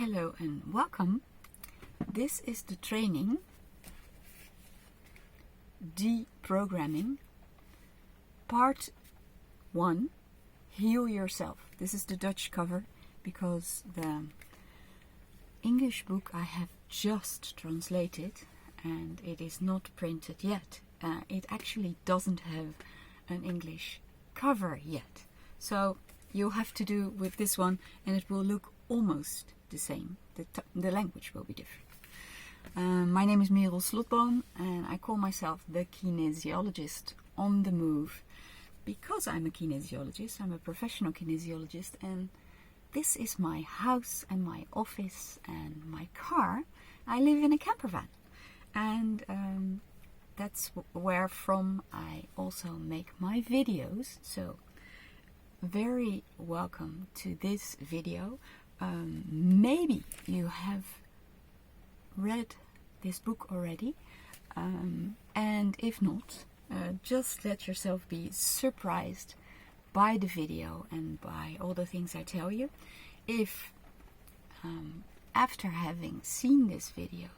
Hello and welcome. This is the training Deprogramming Part 1, Heal Yourself. This is the Dutch cover because the English book I have just translated and it is not printed yet. It actually doesn't have an English cover yet. So you'll have to do with this one and it will look almost the same. The language will be different. My name is Merel Slotboom and I call myself the kinesiologist on the move because I'm a kinesiologist. I'm a professional kinesiologist and this is my house and my office and my car. I live in a camper van and that's where from I also make my videos. So very welcome to this video. Maybe you have read this book already, and if not, just let yourself be surprised by the video and by all the things I tell you. If after having seen this video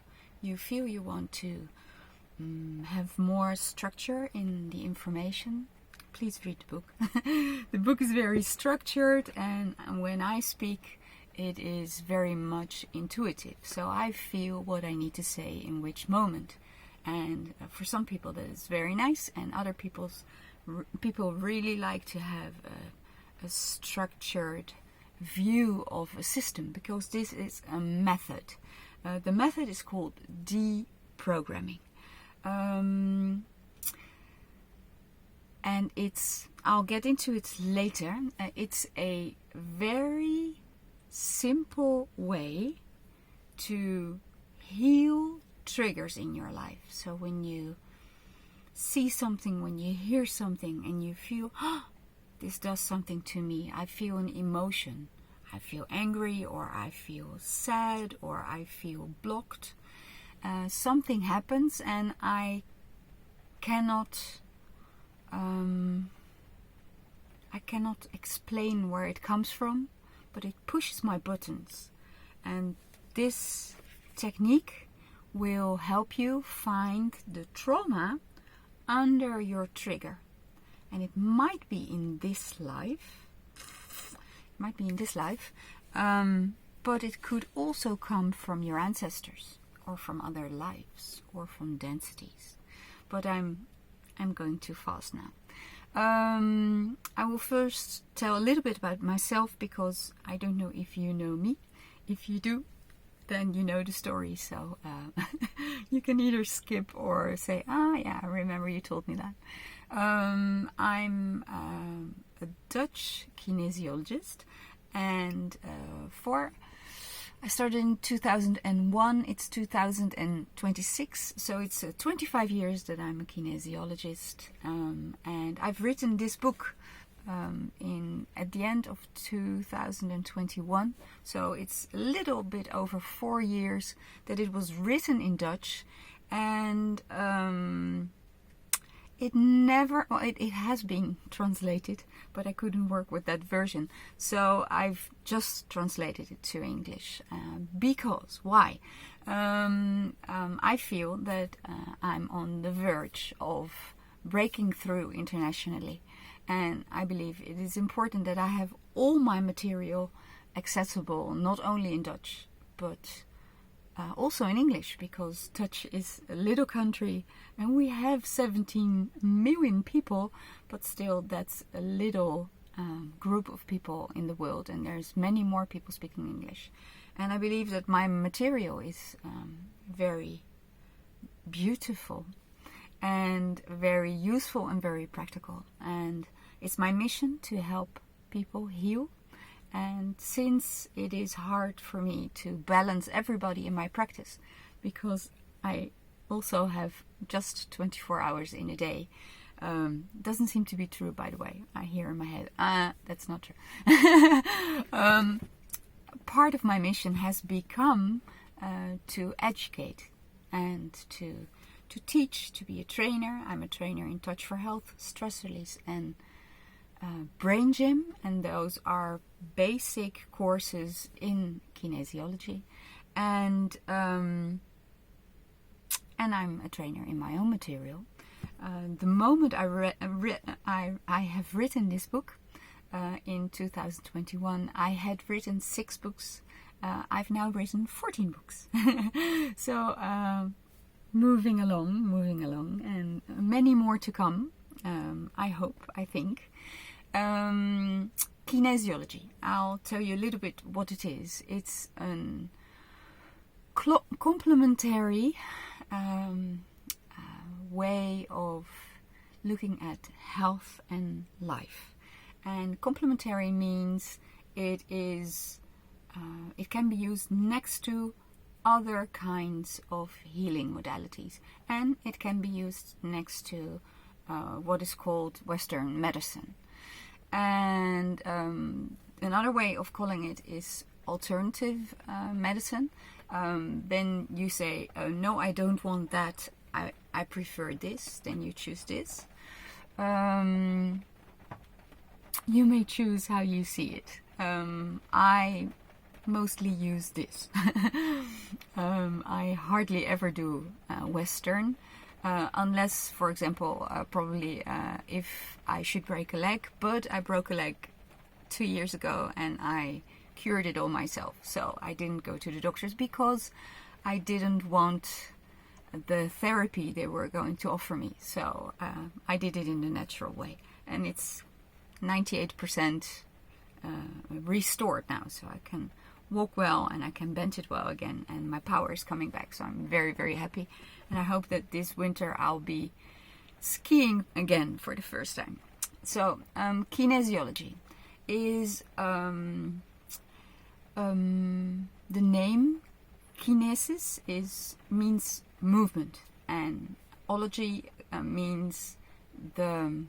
you feel you want to have more structure in the information, please read the book. The book is very structured and when I speak it is very much intuitive, so I feel what I need to say in which moment. And for some people that is very nice, and other people really like to have a structured view of a system, because this is a method. The method is called deprogramming. And I'll get into it later. It's a very simple way to heal triggers in your life. So when you see something, when you hear something and you feel, this does something to me, I feel an emotion, I feel angry or I feel sad or I feel blocked, something happens and I cannot explain where it comes from, but it pushes my buttons. And this technique will help you find the trauma under your trigger. And it might be in this life, but it could also come from your ancestors or from other lives or from densities. But I'm going too fast now. I will first tell a little bit about myself because I don't know if you know me. If you do, then you know the story. So you can either skip or say, yeah, I remember you told me that. I'm a Dutch kinesiologist and I started in 2001, it's 2026, so it's 25 years that I'm a kinesiologist, and I've written this book at the end of 2021, so it's a little bit over 4 years that it was written in Dutch, and it has been translated, but I couldn't work with that version. So I've just translated it to English. Because, why? I feel that I'm on the verge of breaking through internationally. And I believe it is important that I have all my material accessible, not only in Dutch, but also in English, because Dutch is a little country and we have 17 million people, but still that's a little group of people in the world and there's many more people speaking English. And I believe that my material is very beautiful and very useful and very practical, and it's my mission to help people heal. And since it is hard for me to balance everybody in my practice, because I also have just 24 hours in a day, doesn't seem to be true, by the way. I hear in my head, that's not true. Part of my mission has become to educate and to teach, to be a trainer. I'm a trainer in Touch for Health, stress release and brain gym, and those are basic courses in kinesiology, and I'm a trainer in my own material. The moment I have written this book in 2021, I had written 6 books. I've now written 14 books. So moving along, and many more to come. I hope, I think. Kinesiology. I'll tell you a little bit what it is. It's an complementary way of looking at health and life. And complementary means it can be used next to other kinds of healing modalities, and it can be used next to what is called Western medicine. And another way of calling it is alternative medicine. Then you say, no, I don't want that, I prefer this, then you choose this. You may choose how you see it. I mostly use this. I hardly ever do Western, unless, for example, probably if I should break a leg, but I broke a leg 2 years ago and I cured it all myself. So I didn't go to the doctors because I didn't want the therapy they were going to offer me. So I did it in the natural way, and it's 98% restored now, so I can walk well and I can bend it well again, and my power is coming back, so I'm very, very happy. And I hope that this winter I'll be skiing again for the first time. So kinesiology is the name kinesis means movement, and ology means the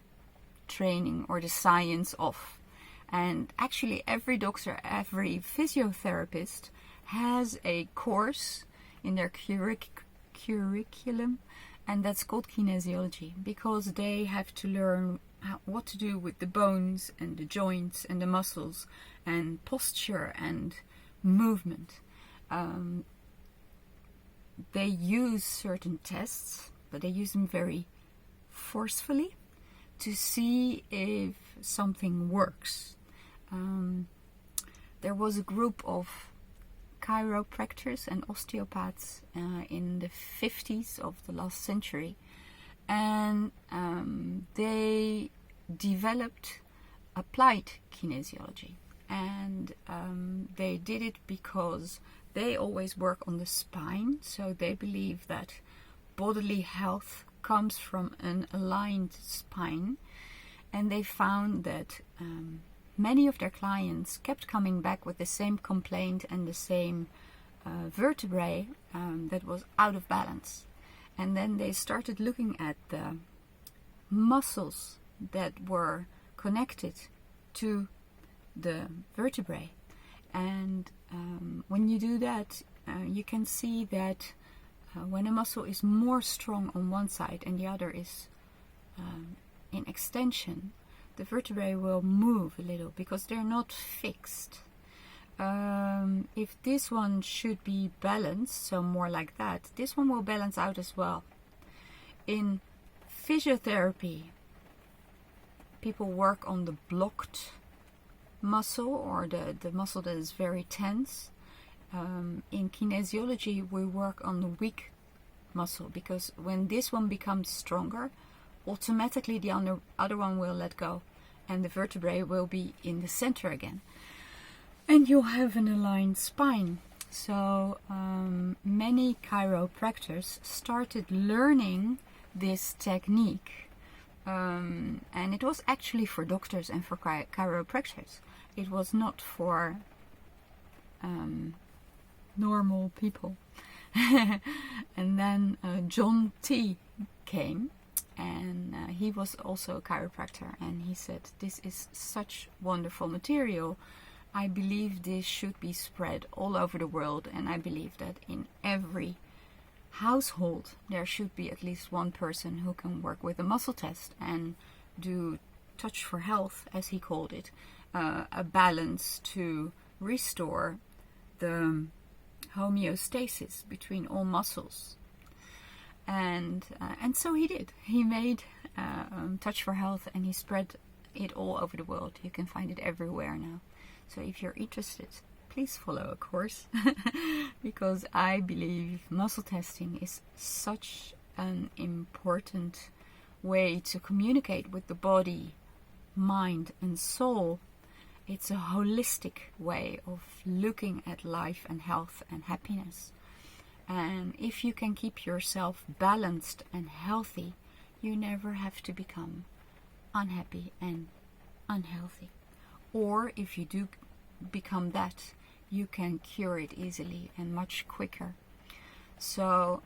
training or the science of. And actually every doctor, every physiotherapist has a course in their curriculum, and that's called kinesiology, because they have to learn what to do with the bones and the joints and the muscles and posture and movement. They use certain tests, but they use them very forcefully to see if something works. There was a group of chiropractors and osteopaths in the 50s of the last century, and they developed applied kinesiology, and they did it because they always work on the spine, so they believe that bodily health comes from an aligned spine, and they found that many of their clients kept coming back with the same complaint and the same vertebrae that was out of balance. And then they started looking at the muscles that were connected to the vertebrae. And when you do that, you can see that when a muscle is more strong on one side and the other is in extension, the vertebrae will move a little because they're not fixed. If this one should be balanced, so more like that, this one will balance out as well. In physiotherapy, people work on the blocked muscle, or the muscle that is very tense. In kinesiology, we work on the weak muscle, because when this one becomes stronger, automatically the other one will let go, and the vertebrae will be in the center again, and you'll have an aligned spine. So many chiropractors started learning this technique, and it was actually for doctors and for chiropractors. It was not for normal people. And then John T came, and he was also a chiropractor, and he said, this is such wonderful material. I believe this should be spread all over the world, and I believe that in every household there should be at least one person who can work with a muscle test and do touch for health, as he called it, a balance to restore the homeostasis between all muscles. And so he did. He made Touch for Health, and he spread it all over the world. You can find it everywhere now. So if you're interested, please follow a course, because I believe muscle testing is such an important way to communicate with the body, mind and soul. It's a holistic way of looking at life and health and happiness. And if you can keep yourself balanced and healthy, you never have to become unhappy and unhealthy. Or if you do become that, you can cure it easily and much quicker. So,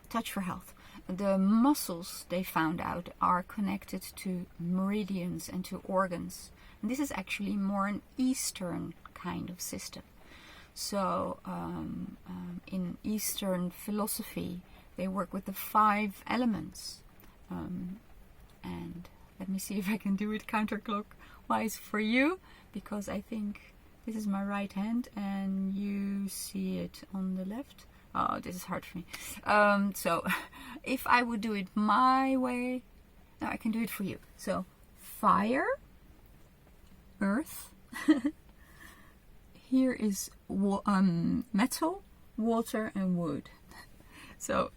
Touch for Health. The muscles, they found out, are connected to meridians and to organs. And this is actually more an Eastern kind of system. So in Eastern philosophy, they work with the 5 elements. And let me see if I can do it counterclockwise for you, because I think this is my right hand and you see it on the left. Oh, this is hard for me. So if I would do it my way, no, I can do it for you. So fire, earth, here is metal, water and wood. So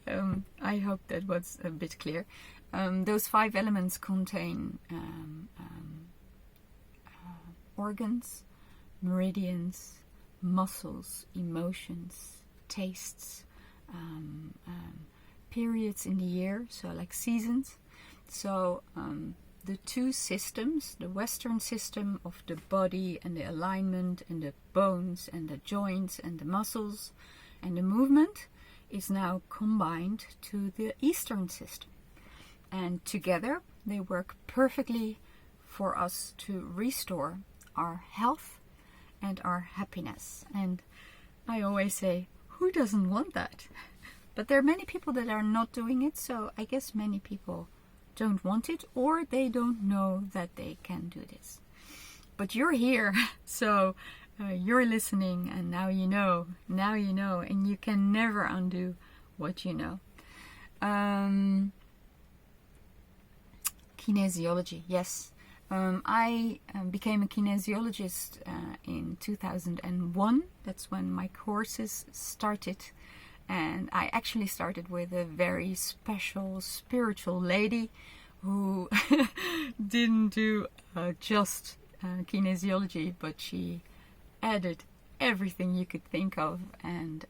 I hope that was a bit clear. Those 5 elements contain organs, meridians, muscles, emotions, tastes, periods in the year, so like seasons. So the 2 systems, the Western system of the body and the alignment and the bones and the joints and the muscles and the movement, is now combined to the Eastern system. And together they work perfectly for us to restore our health and our happiness. And I always say, who doesn't want that? But there are many people that are not doing it, so I guess many people don't want it, or they don't know that they can do this. But you're here, so you're listening, and now you know, and you can never undo what you know. Kinesiology, yes. I became a kinesiologist in 2001. That's when my courses started. And I actually started with a very special spiritual lady who didn't do just kinesiology, but she added everything you could think of. And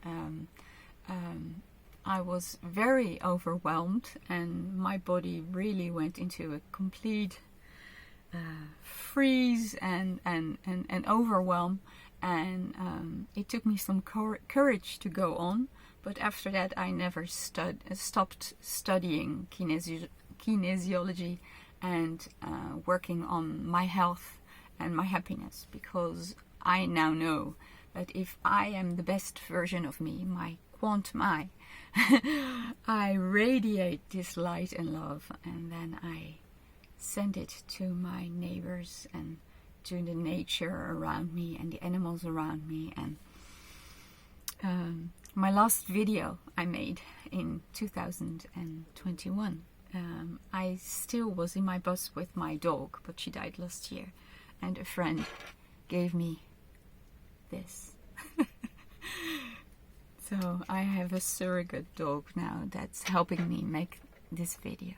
I was very overwhelmed, and my body really went into a complete freeze and overwhelm. And it took me some courage to go on. But after that, I never stopped studying kinesiology and working on my health and my happiness, because I now know that if I am the best version of me, my QuantumI, I radiate this light and love, and then I send it to my neighbors and to the nature around me and the animals around me. And my last video I made in 2021, I still was in my bus with my dog, but she died last year, and a friend gave me this. So I have a surrogate dog now that's helping me make this video.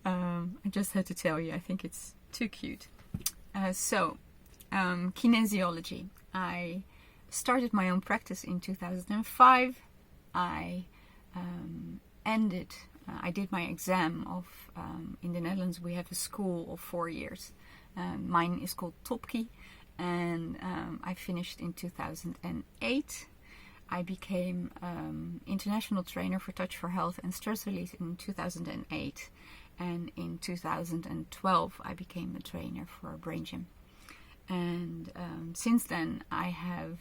I just had to tell you, I think it's too cute. Kinesiology. I started my own practice in 2005. I did my exam of, in the Netherlands we have a school of 4 years. Mine is called Topki, and I finished in 2008. I became international trainer for Touch for Health and Stress Release in 2008. And in 2012 I became a trainer for a brain gym. And since then I have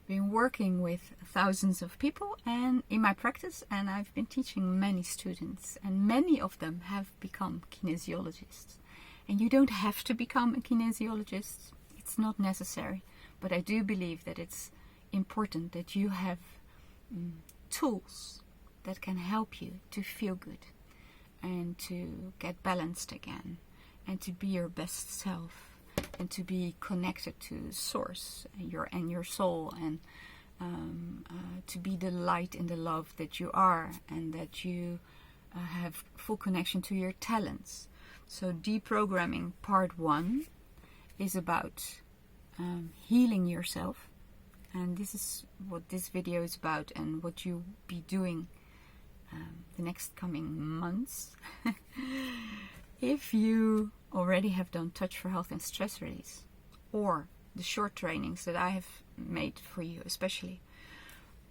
been working with thousands of people and in my practice, and I've been teaching many students, and many of them have become kinesiologists. And you don't have to become a kinesiologist. It's not necessary. But I do believe that it's important that you have tools that can help you to feel good and to get balanced again and to be your best self and to be connected to source and your soul, and to be the light and the love that you are, and that you have full connection to your talents. So deprogramming part 1 is about healing yourself, and this is what this video is about and what you'll be doing the next coming months. If you already have done Touch for Health and Stress Release, or the short trainings that I have made for you especially,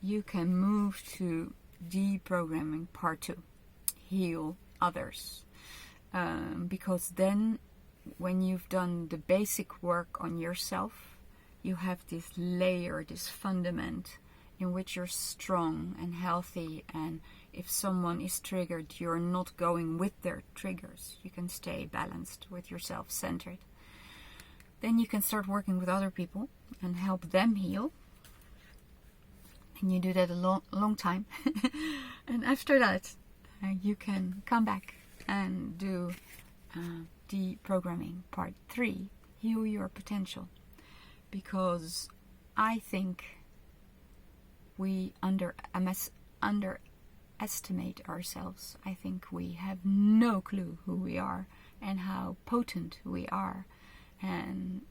you can move to deprogramming part 2, heal others. Because then when you've done the basic work on yourself, you have this layer, this fundament in which you're strong and healthy, and if someone is triggered, you're not going with their triggers. You can stay balanced with yourself, centered. Then you can start working with other people and help them heal. And you do that a long time. And after that, you can come back and do deprogramming part 3, heal your potential. Because I think we underestimate ourselves. I think we have no clue who we are and how potent we are, and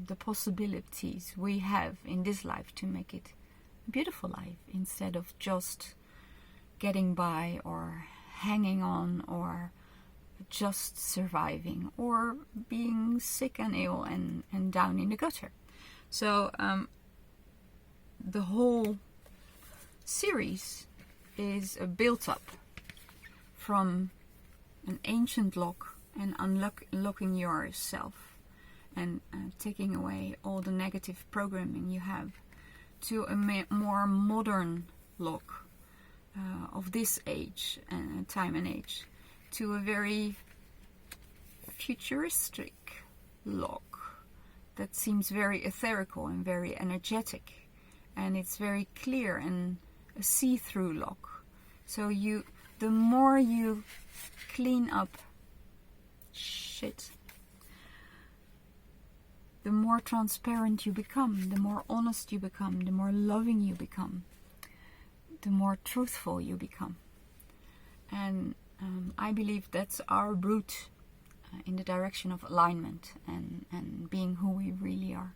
the possibilities we have in this life to make it a beautiful life, instead of just getting by or hanging on or just surviving or being sick and ill and down in the gutter. So the whole series is a built-up from an ancient lock and unlocking yourself and taking away all the negative programming you have, to a more modern lock of this age and time and age, to a very futuristic lock that seems very etherical and very energetic, and it's very clear and a see-through lock. So the more you clean up shit, the more transparent you become, the more honest you become, the more loving you become, the more truthful you become. And I believe that's our route in the direction of alignment and being who we really are.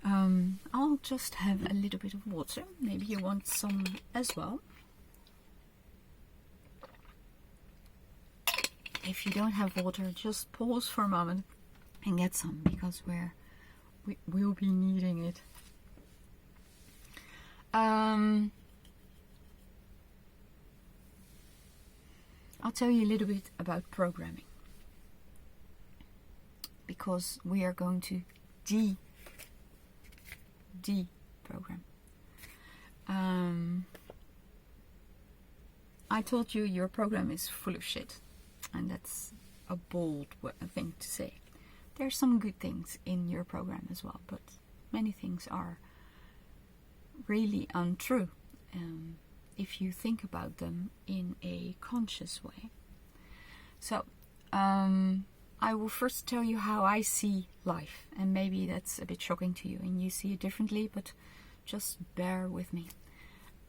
I'll just have a little bit of water. Maybe you want some as well. If you don't have water, just pause for a moment and get some, because we'll be needing it. I'll tell you a little bit about programming, because we are going to deprogram. I told you your program is full of shit, and that's a bold thing to say. There are some good things in your program as well, but many things are really untrue if you think about them in a conscious way. So I will first tell you how I see life, and maybe that's a bit shocking to you and you see it differently, but just bear with me.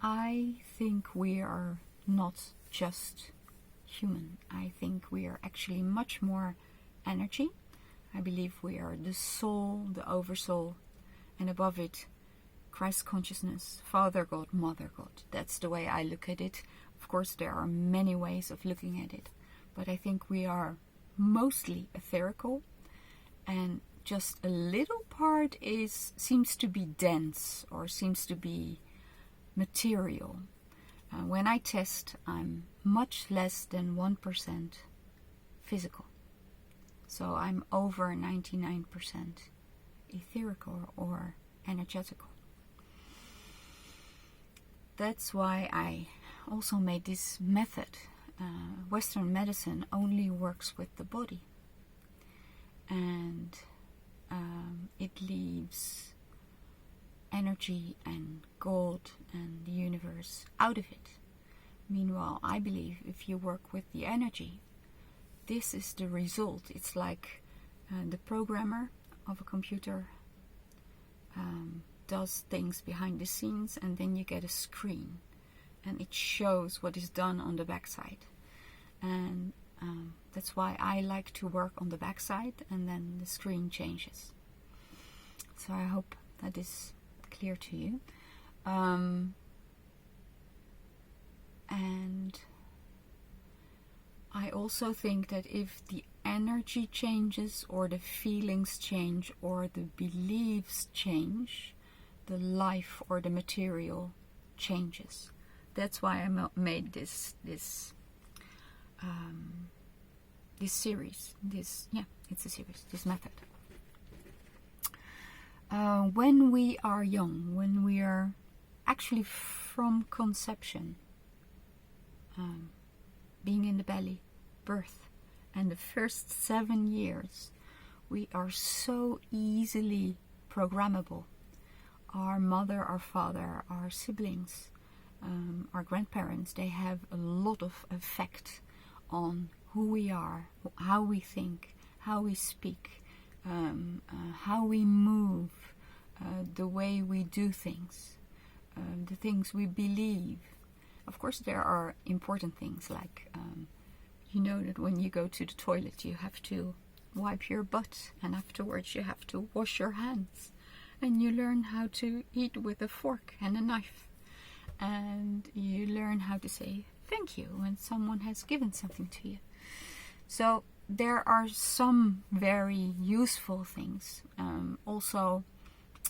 I think we are not just human. I think we are actually much more energy. I believe we are the soul, the oversoul, and above it, Christ consciousness, Father God, Mother God. That's the way I look at it. Of course, there are many ways of looking at it, but I think we are mostly etherical, and just a little part seems to be dense or seems to be material. When I test, I'm much less than 1% physical. So I'm over 99% etherical or energetical. that's why I also made this method. Western medicine only works with the body, and it leaves energy and God and the universe out of it. Meanwhile, I believe if you work with the energy, this is the result. It's like the programmer of a computer does things behind the scenes, and then you get a screen and it shows what is done on the backside. And that's why I like to work on the backside, and then the screen changes. So I hope that is clear to you. And I also think that if the energy changes, or the feelings change, or the beliefs change, the life or the material changes. That's why I made this series. It's a series. This method. When we are young, when we are actually from conception, being in the belly, birth, and the first 7 years, we are so easily programmable. Our mother, our father, our siblings, our grandparents, they have a lot of effect on who we are, how we think, how we speak, how we move, the way we do things, the things we believe. Of course, there are important things like, you know that when you go to the toilet, you have to wipe your butt, and afterwards you have to wash your hands. And you learn how to eat with a fork and a knife. And you learn how to say thank you when someone has given something to you. So there are some very useful things. Also,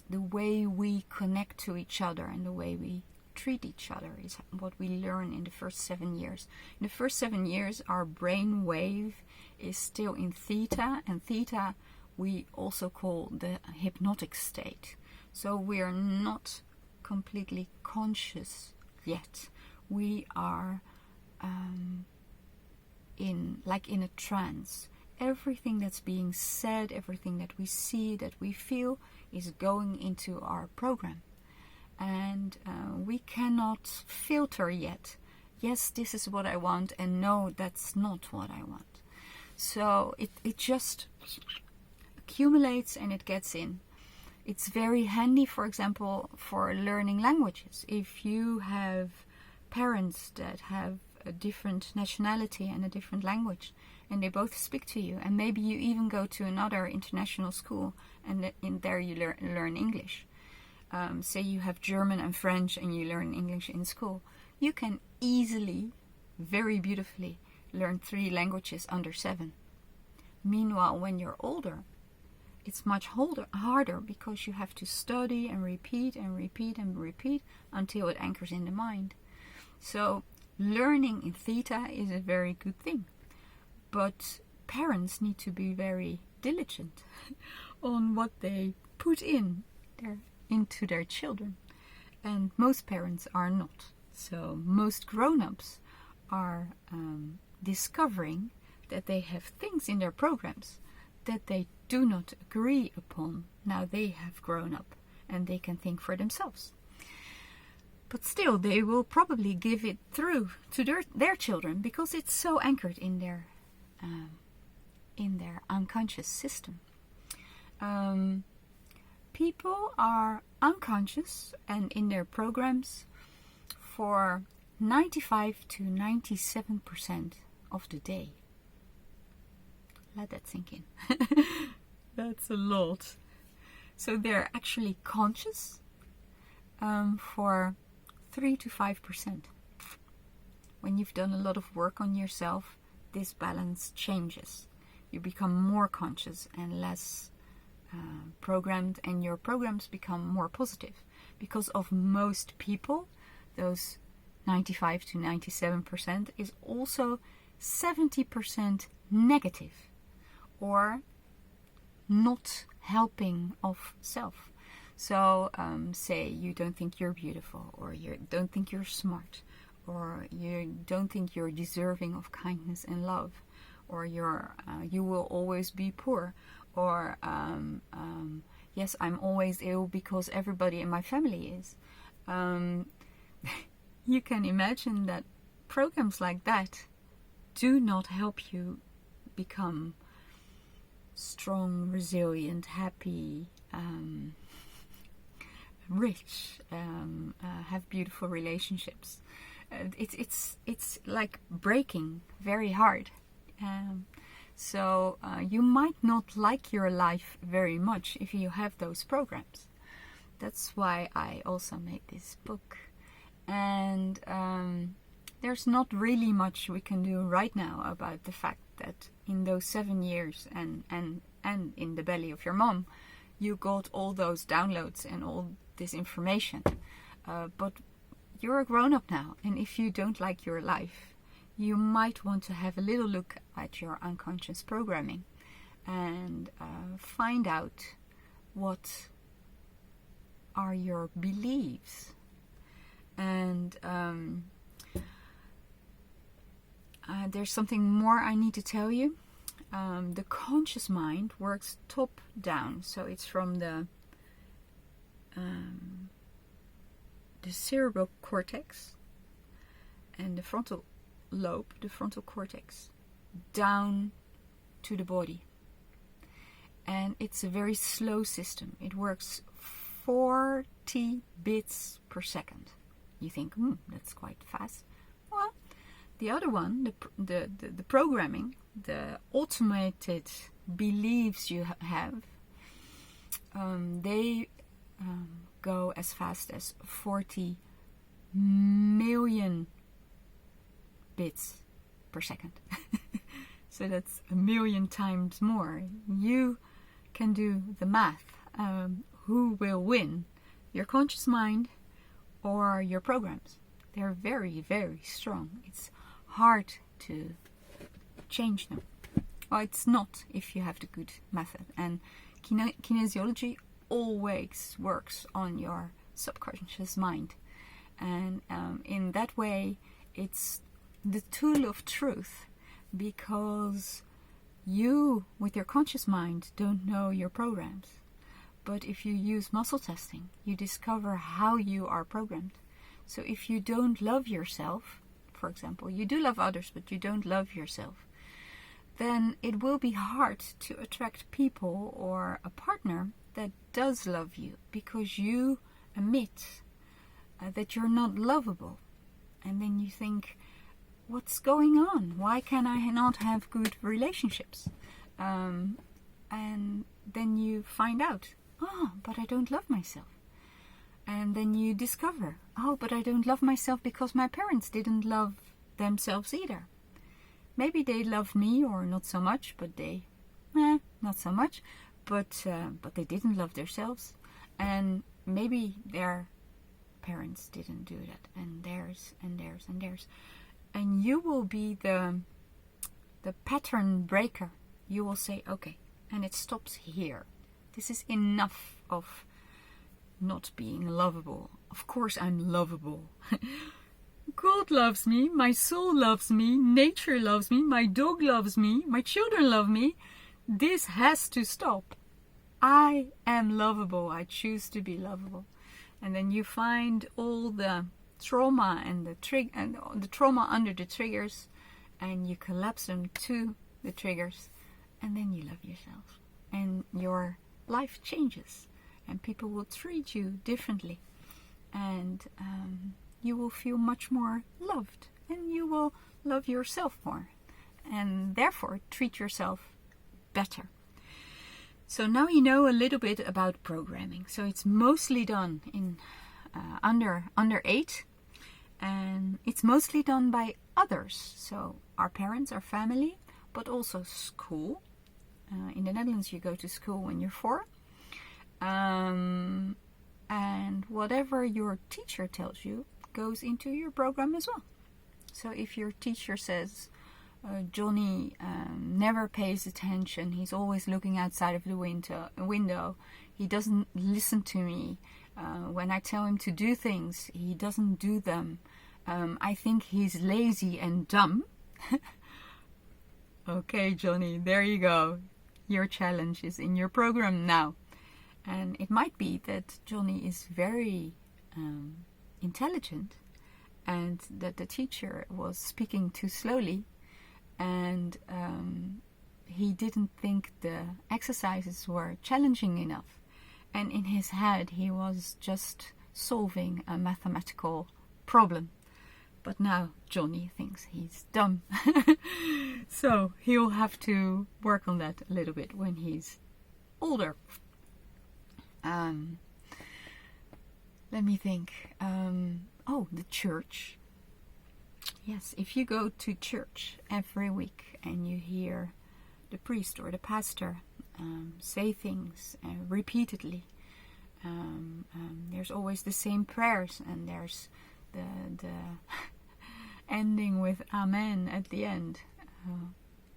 the way we connect to each other and the way we treat each other is what we learn in the first 7 years. In the first 7 years, our brain wave is still in theta, and theta we also call the hypnotic state. So we are not completely conscious yet. We are in a trance. Everything that's being said, everything that we see, that we feel, is going into our program. And we cannot filter yet. Yes, this is what I want, and no, that's not what I want. So it just accumulates and it gets in. It's very handy, for example, for learning languages. If you have parents that have a different nationality and a different language, and they both speak to you, and maybe you even go to another international school, and in there you learn English. Say you have German and French and you learn English in school. You can easily, very beautifully, learn 3 languages under 7. Meanwhile, when you're older, it's much harder because you have to study and repeat and repeat and repeat until it anchors in the mind. So learning in theta is a very good thing. But parents need to be very diligent on what they put into their children. And most parents are not. So most grown-ups are discovering that they have things in their programs that they do not agree upon. Now they have grown up and they can think for themselves. But still, they will probably give it through to their children because it's so anchored in their unconscious system. People are unconscious and in their programs for 95 to 97% of the day. Let that sink in. That's a lot. So they're actually conscious for 3 to 5%. When you've done a lot of work on yourself, this balance changes. You become more conscious and less programmed, and your programs become more positive. Because of most people, those 95 to 97% is also 70% negative or not helping of self. So say you don't think you're beautiful, or you don't think you're smart, or you don't think you're deserving of kindness and love, or you will always be poor, or yes, I'm always ill because everybody in my family is. You can imagine that programs like that do not help you become strong, resilient, happy, rich, have beautiful relationships. It's like breaking very hard. So you might not like your life very much if you have those programs. That's why I also made this book. And there's not really much we can do right now about the fact that in those 7 years and in the belly of your mom, you got all those downloads and all this information. But you're a grown-up now, and if you don't like your life, you might want to have a little look at your unconscious programming and find out what are your beliefs. And there's something more I need to tell you. The conscious mind works top down, so it's from the cerebral cortex and the frontal lobe, the frontal cortex, down to the body. And it's a very slow system. It works 40 bits per second. You think, that's quite fast. Well, the other one, the programming, the automated beliefs you have, they go as fast as 40 million bits per second. So that's 1 million times more. You can do the math. Who will win? Your conscious mind or your programs? They're very, very strong. It's hard to change them. Well, it's not if you have the good method. And kinesiology always works on your subconscious mind. And in that way, it's the tool of truth, because you, with your conscious mind, don't know your programs. But if you use muscle testing, you discover how you are programmed. So if you don't love yourself, for example, you do love others, but you don't love yourself, then it will be hard to attract people or a partner that does love you, because you admit that you're not lovable. And then you think, what's going on? Why can I not have good relationships? And then you find out, but I don't love myself. And then you discover, but I don't love myself because my parents didn't love themselves either. Maybe they love me, or not so much, but not so much, but they didn't love themselves. And maybe their parents didn't do that, and theirs, and theirs, and theirs. And you will be the pattern breaker. You will say, okay, and it stops here. This is enough of not being lovable. Of course I'm lovable. God loves me, my soul loves me, nature loves me, my dog loves me, my children love me. This has to stop. I am lovable. I choose to be lovable. And then you find all the trauma and the trauma under the triggers, and you collapse them to the triggers, and then you love yourself, and your life changes, and people will treat you differently, and you will feel much more loved, and you will love yourself more, and therefore treat yourself better. So now you know a little bit about programming. So it's mostly done in under 8, and it's mostly done by others. So our parents, our family, but also school. In the Netherlands, you go to school when you're 4. And whatever your teacher tells you goes into your program as well. So if your teacher says, Johnny never pays attention. He's always looking outside of the window. He doesn't listen to me. When I tell him to do things, he doesn't do them. I think he's lazy and dumb. Okay, Johnny, there you go. Your challenge is in your program now. And it might be that Johnny is very intelligent and that the teacher was speaking too slowly, and he didn't think the exercises were challenging enough. And in his head, he was just solving a mathematical problem. But now Johnny thinks he's dumb. So he'll have to work on that a little bit when he's older. Let me think. The church. Yes, if you go to church every week and you hear the priest or the pastor say things repeatedly, there's always the same prayers, and there's the ending with Amen at the end,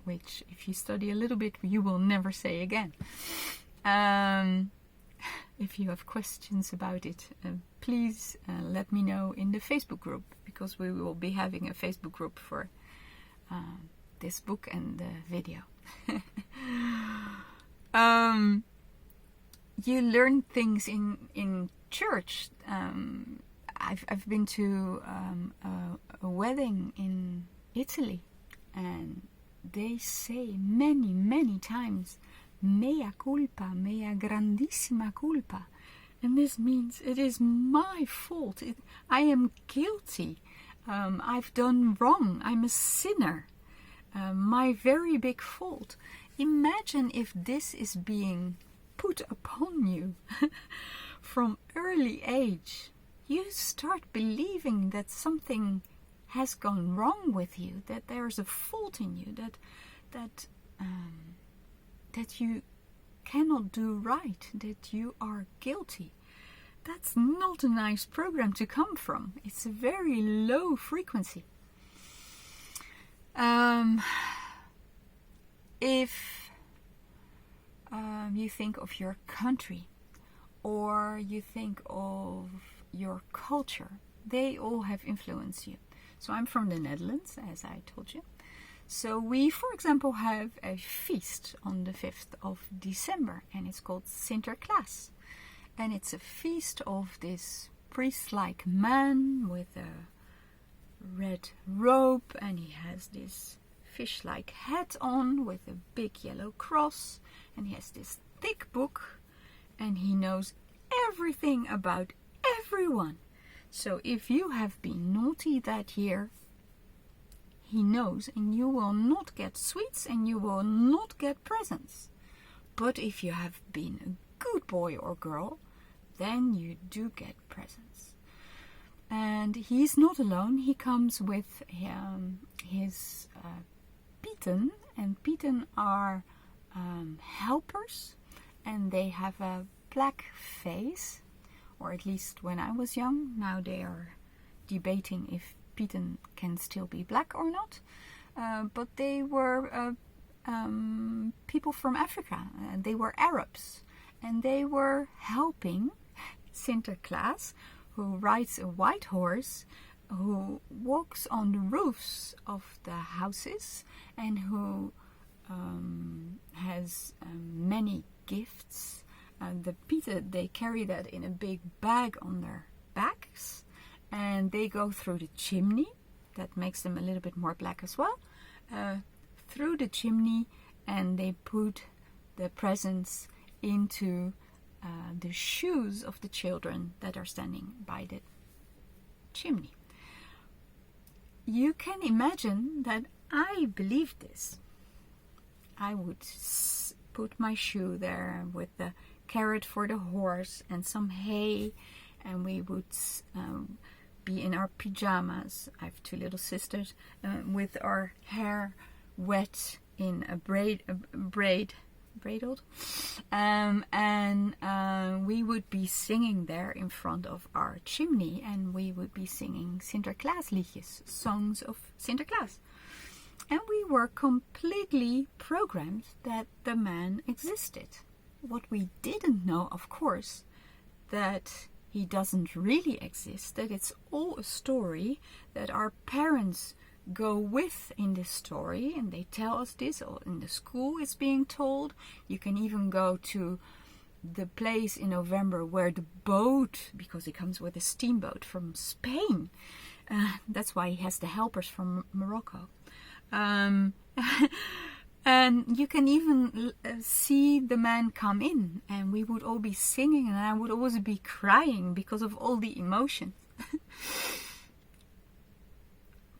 which if you study a little bit you will never say again. If you have questions about it, please let me know in the Facebook group, because we will be having a Facebook group for this book and the video. You learn things in church. I've been to a wedding in Italy, and they say many times mea culpa, mea grandissima culpa. And this means it is my fault. I am guilty. I've done wrong. I'm a sinner. My very big fault. Imagine if this is being put upon you from early age. You start believing that something has gone wrong with you, that there's a fault in you, that you cannot do right, that you are guilty. That's not a nice program to come from. It's a very low frequency. If you think of your country, or you think of your culture, they all have influenced you. So I'm from the Netherlands, as I told you. So we, for example, have a feast on the 5th of December, and it's called Sinterklaas. And it's a feast of this priest-like man with a red robe, and he has this fish-like hat on with a big yellow cross, and he has this thick book, and he knows everything about everyone. So if you have been naughty that year, he knows, and you will not get sweets and you will not get presents. But if you have been a good boy or girl, then you do get presents. And he's not alone. He comes with his Pieten, and Pieten are helpers, and they have a black face, or at least when I was young. Now they are debating if Pieten can still be black or not, but they were people from Africa. They were Arabs, and they were helping Sinterklaas, who rides a white horse, who walks on the roofs of the houses, and who has many gifts. The Pieten, they carry that in a big bag on their backs, and they go through the chimney. That makes them a little bit more black as well. Through the chimney, and they put the presents into the shoes of the children that are standing by the chimney. You can imagine that I believed this. I would put my shoe there with the carrot for the horse and some hay, and we would be in our pajamas. I have two little sisters, with our hair wet in a braided, and we would be singing there in front of our chimney, and we would be singing Sinterklaasliedjes, songs of Sinterklaas. And we were completely programmed that the man existed. What we didn't know, of course, that he doesn't really exist, that it's all a story, that our parents go with in this story, and they tell us this, or in the school it's being told. You can even go to the place in November where the boat, because he comes with a steamboat from Spain, that's why he has the helpers from Morocco. And you can even see the man come in, and we would all be singing, and I would always be crying because of all the emotions.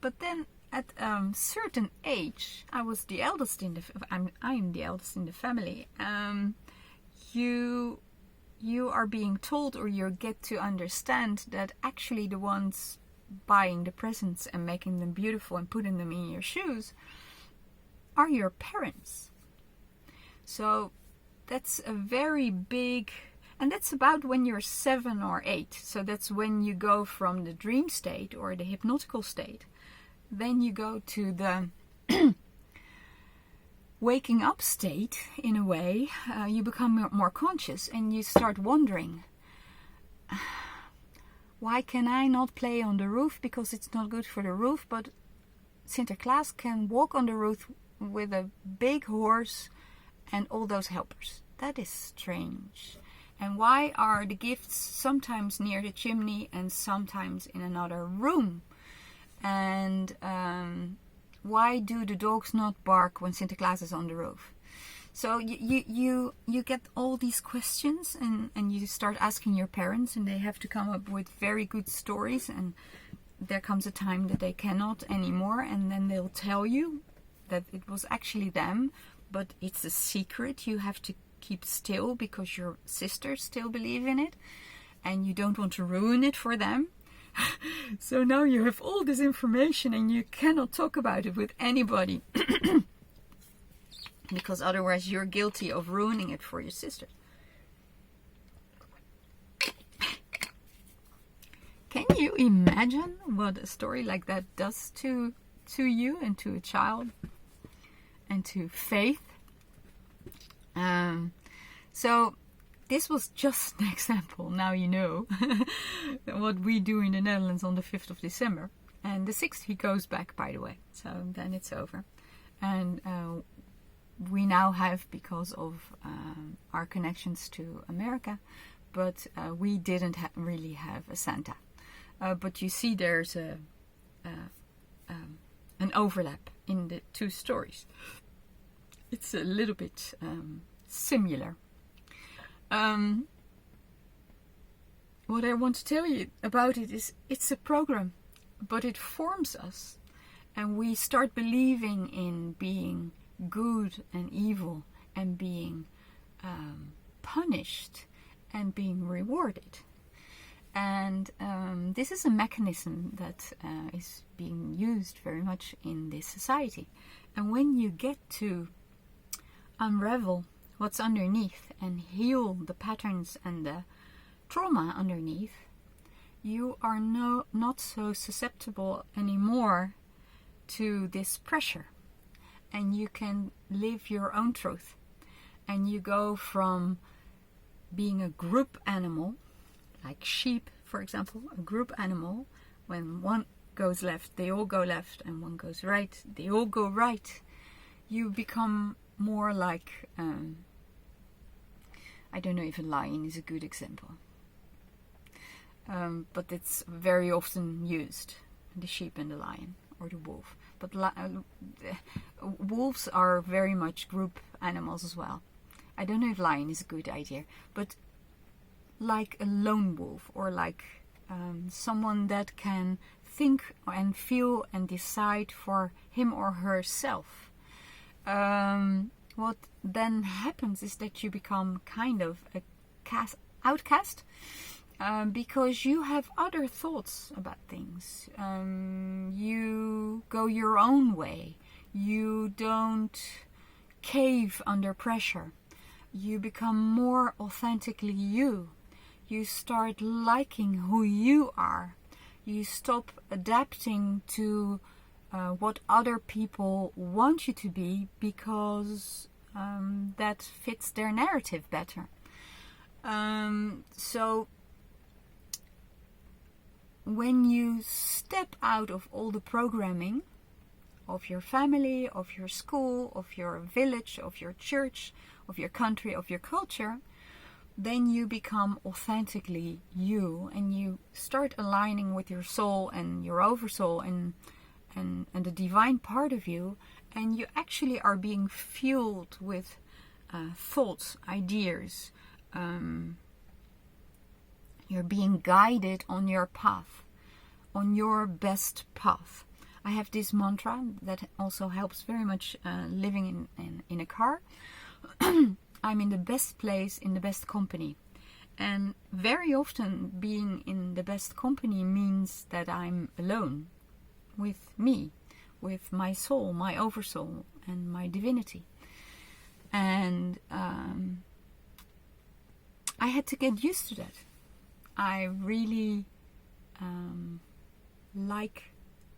But then at a certain age, I was the eldest in the I'm the eldest in the family. You are being told, or you get to understand that actually the ones buying the presents and making them beautiful and putting them in your shoes are your parents. So that's a very big, and that's about when you're 7 or 8. So that's when you go from the dream state or the hypnotical state. Then you go to the waking up state, in a way. You become more conscious, and you start wondering, why can I not play on the roof? Because it's not good for the roof, but Sinterklaas can walk on the roof with a big horse and all those helpers. That is strange. And why are the gifts sometimes near the chimney and sometimes in another room? And why do the dogs not bark when Sinterklaas is on the roof? So you get all these questions, and you start asking your parents, and they have to come up with very good stories, and there comes a time that they cannot anymore, and then they'll tell you that it was actually them, but it's a secret you have to keep still because your sisters still believe in it, and you don't want to ruin it for them. So now you have all this information, and you cannot talk about it with anybody because otherwise you're guilty of ruining it for your sister. Can you imagine what a story like that does to you and to a child and to faith? So this was just an example. Now you know what we do in the Netherlands on the 5th of December. And the 6th he goes back, by the way. So then it's over. And we now have, because of our connections to America, but we didn't really have a Santa. But you see there's an overlap in the two stories. It's a little bit similar. What I want to tell you about it is it's a program, but it forms us, and we start believing in being good and evil, and being punished and being rewarded. And this is a mechanism that is being used very much in this society. And when you get to unravel what's underneath and heal the patterns and the trauma underneath, you are not so susceptible anymore to this pressure. And you can live your own truth. And you go from being a group animal, like sheep, for example, a group animal. When one goes left, they all go left, and one goes right, they all go right. You become more like, I don't know if a lion is a good example, but it's very often used, the sheep and the lion, or the wolf. But wolves are very much group animals as well. I don't know if lion is a good idea, but like a lone wolf, or like someone that can think and feel and decide for him or herself. What then happens is that you become kind of a outcast, because you have other thoughts about things. You go your own way. You don't cave under pressure. You become more authentically you. You start liking who you are. You stop adapting to what other people want you to be, because that fits their narrative better. So when you step out of all the programming of your family, of your school, of your village, of your church, of your country, of your culture, then you become authentically you, and you start aligning with your soul and your oversoul and the divine part of you, and you actually are being fueled with thoughts, ideas. You're being guided on your path, on your best path. I have this mantra that also helps very much living in a car. I'm in the best place, in the best company. And very often being in the best company means that I'm alone with me, with my soul, my oversoul, and my divinity. And I had to get used to that. I really like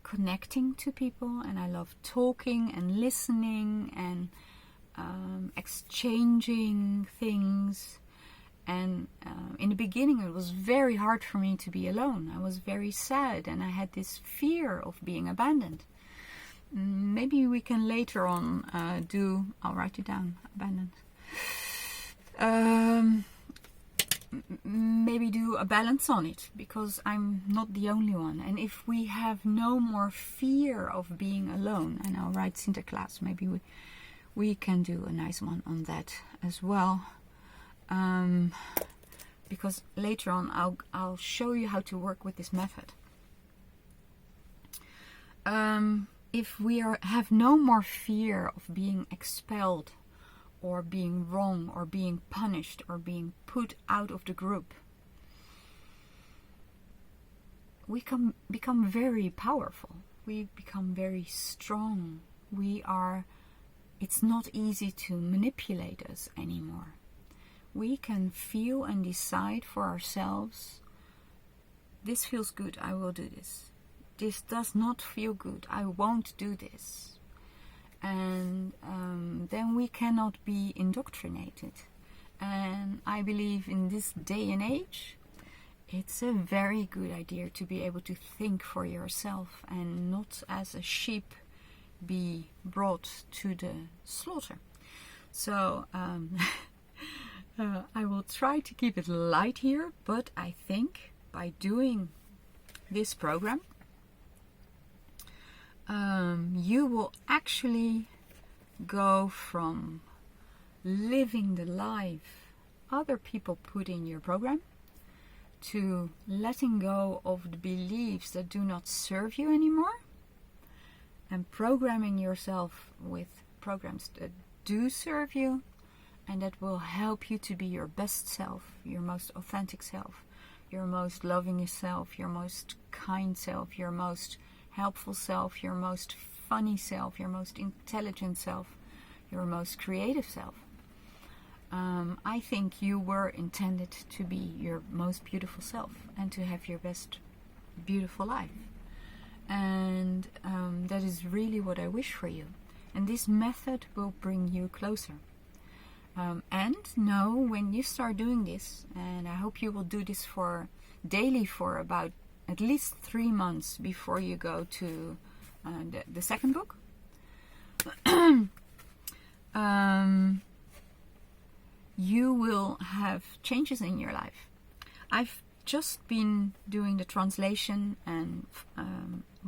connecting to people, and I love talking and listening and exchanging things. And in the beginning it was very hard for me to be alone. I was very sad, and I had this fear of being abandoned. Maybe we can later on I'll write it down, abandoned. Maybe do a balance on it, because I'm not the only one. And if we have no more fear of being alone, and I'll write Sinterklaas, maybe we can do a nice one on that as well. Because later on I'll show you how to work with this method. If we have no more fear of being expelled, or being wrong, or being punished, or being put out of the group, we can become very powerful. We become very strong. It's not easy to manipulate us anymore. We can feel and decide for ourselves, this feels good, I will do this. This does not feel good, I won't do this. And then we cannot be indoctrinated. And I believe in this day and age, it's a very good idea to be able to think for yourself, and not as a sheep be brought to the slaughter. So I will try to keep it light here, but I think by doing this program, you will actually go from living the life other people put in your program to letting go of the beliefs that do not serve you anymore, and programming yourself with programs that do serve you and that will help you to be your best self, your most authentic self, your most loving self, your most kind self, your most helpful self, your most funny self, your most intelligent self, your most creative self. I think you were intended to be your most beautiful self and to have your best beautiful life. And that is really what I wish for you. And this method will bring you closer. And know when you start doing this, and I hope you will do this daily for about at least 3 months before you go to the second book. You will have changes in your life. I've just been doing the translation and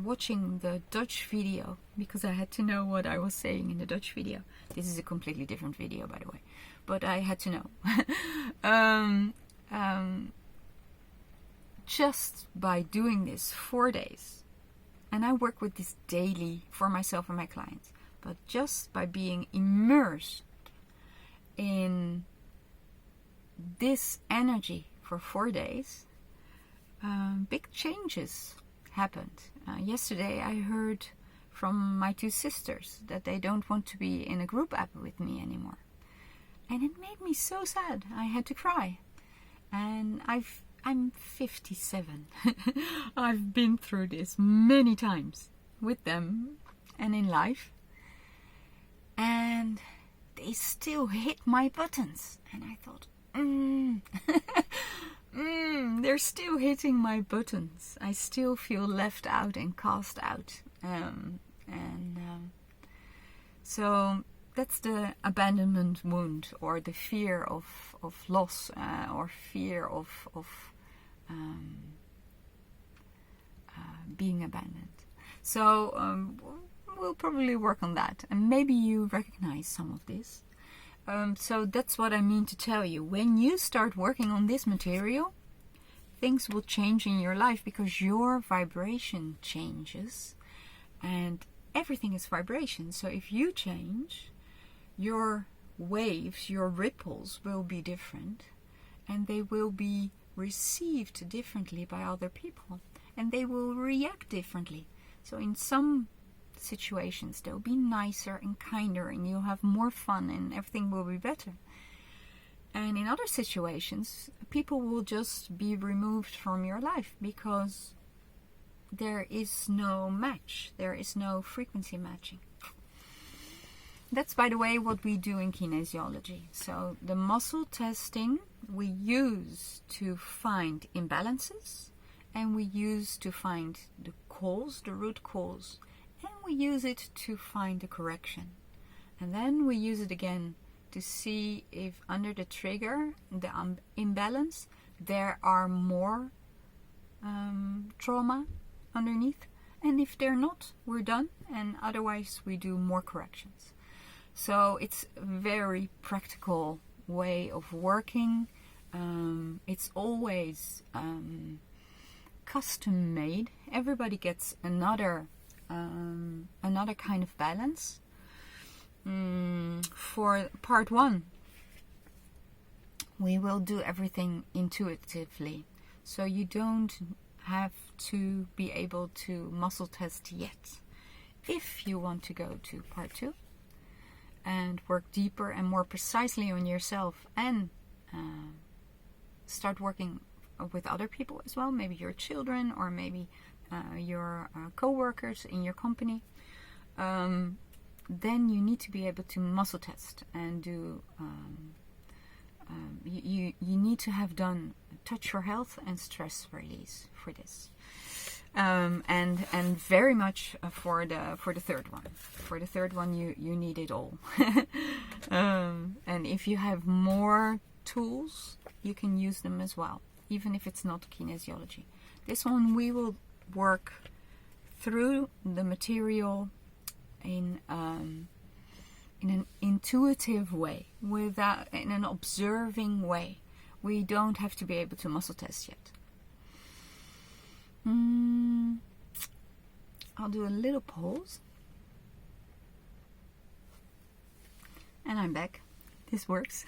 watching the Dutch video, because I had to know what I was saying in the Dutch video. This is a completely different video, by the way, but I had to know. Just by doing this 4 days, and I work with this daily for myself and my clients, but just by being immersed in this energy for 4 days, big changes happened. Yesterday I heard from my 2 sisters that they don't want to be in a group app with me anymore, and it made me so sad. I had to cry. And I'm 57. I've been through this many times, with them and in life, and they still hit my buttons. And I thought, they're still hitting my buttons. I still feel left out and cast out. So that's the abandonment wound, or the fear of loss, or fear of being abandoned. So we'll probably work on that, and maybe you recognize some of this. So that's what I mean to tell you. When you start working on this material, things will change in your life, because your vibration changes, and everything is vibration. So if you change, your waves, your ripples will be different, and they will be received differently by other people, and they will react differently. So in some situations they'll be nicer and kinder, and you'll have more fun, and everything will be better. And in other situations, people will just be removed from your life, because there is no match, there is no frequency matching. That's, by the way, what we do in kinesiology. So the muscle testing we use to find imbalances, and we use to find the cause, the root cause, and we use it to find the correction. And then we use it again to see if under the trigger, the imbalance, there are more trauma underneath. And if they're not, we're done, and otherwise we do more corrections. So it's a very practical way of working. It's always custom made. Everybody gets another kind of balance. For part 1, we will do everything intuitively, so you don't have to be able to muscle test yet. If you want to go to part 2 and work deeper and more precisely on yourself, and start working with other people as well, maybe your children, or maybe your co-workers in your company, then you need to be able to muscle test and do you need to have done touch your health and stress release for this, and very much for the third one. For the third one, you need it all. And if you have more tools, you can use them as well, even if it's not kinesiology. This one we will work through the material in an intuitive way, in an observing way. We don't have to be able to muscle test yet. I'll do a little pause, and I'm back. This works.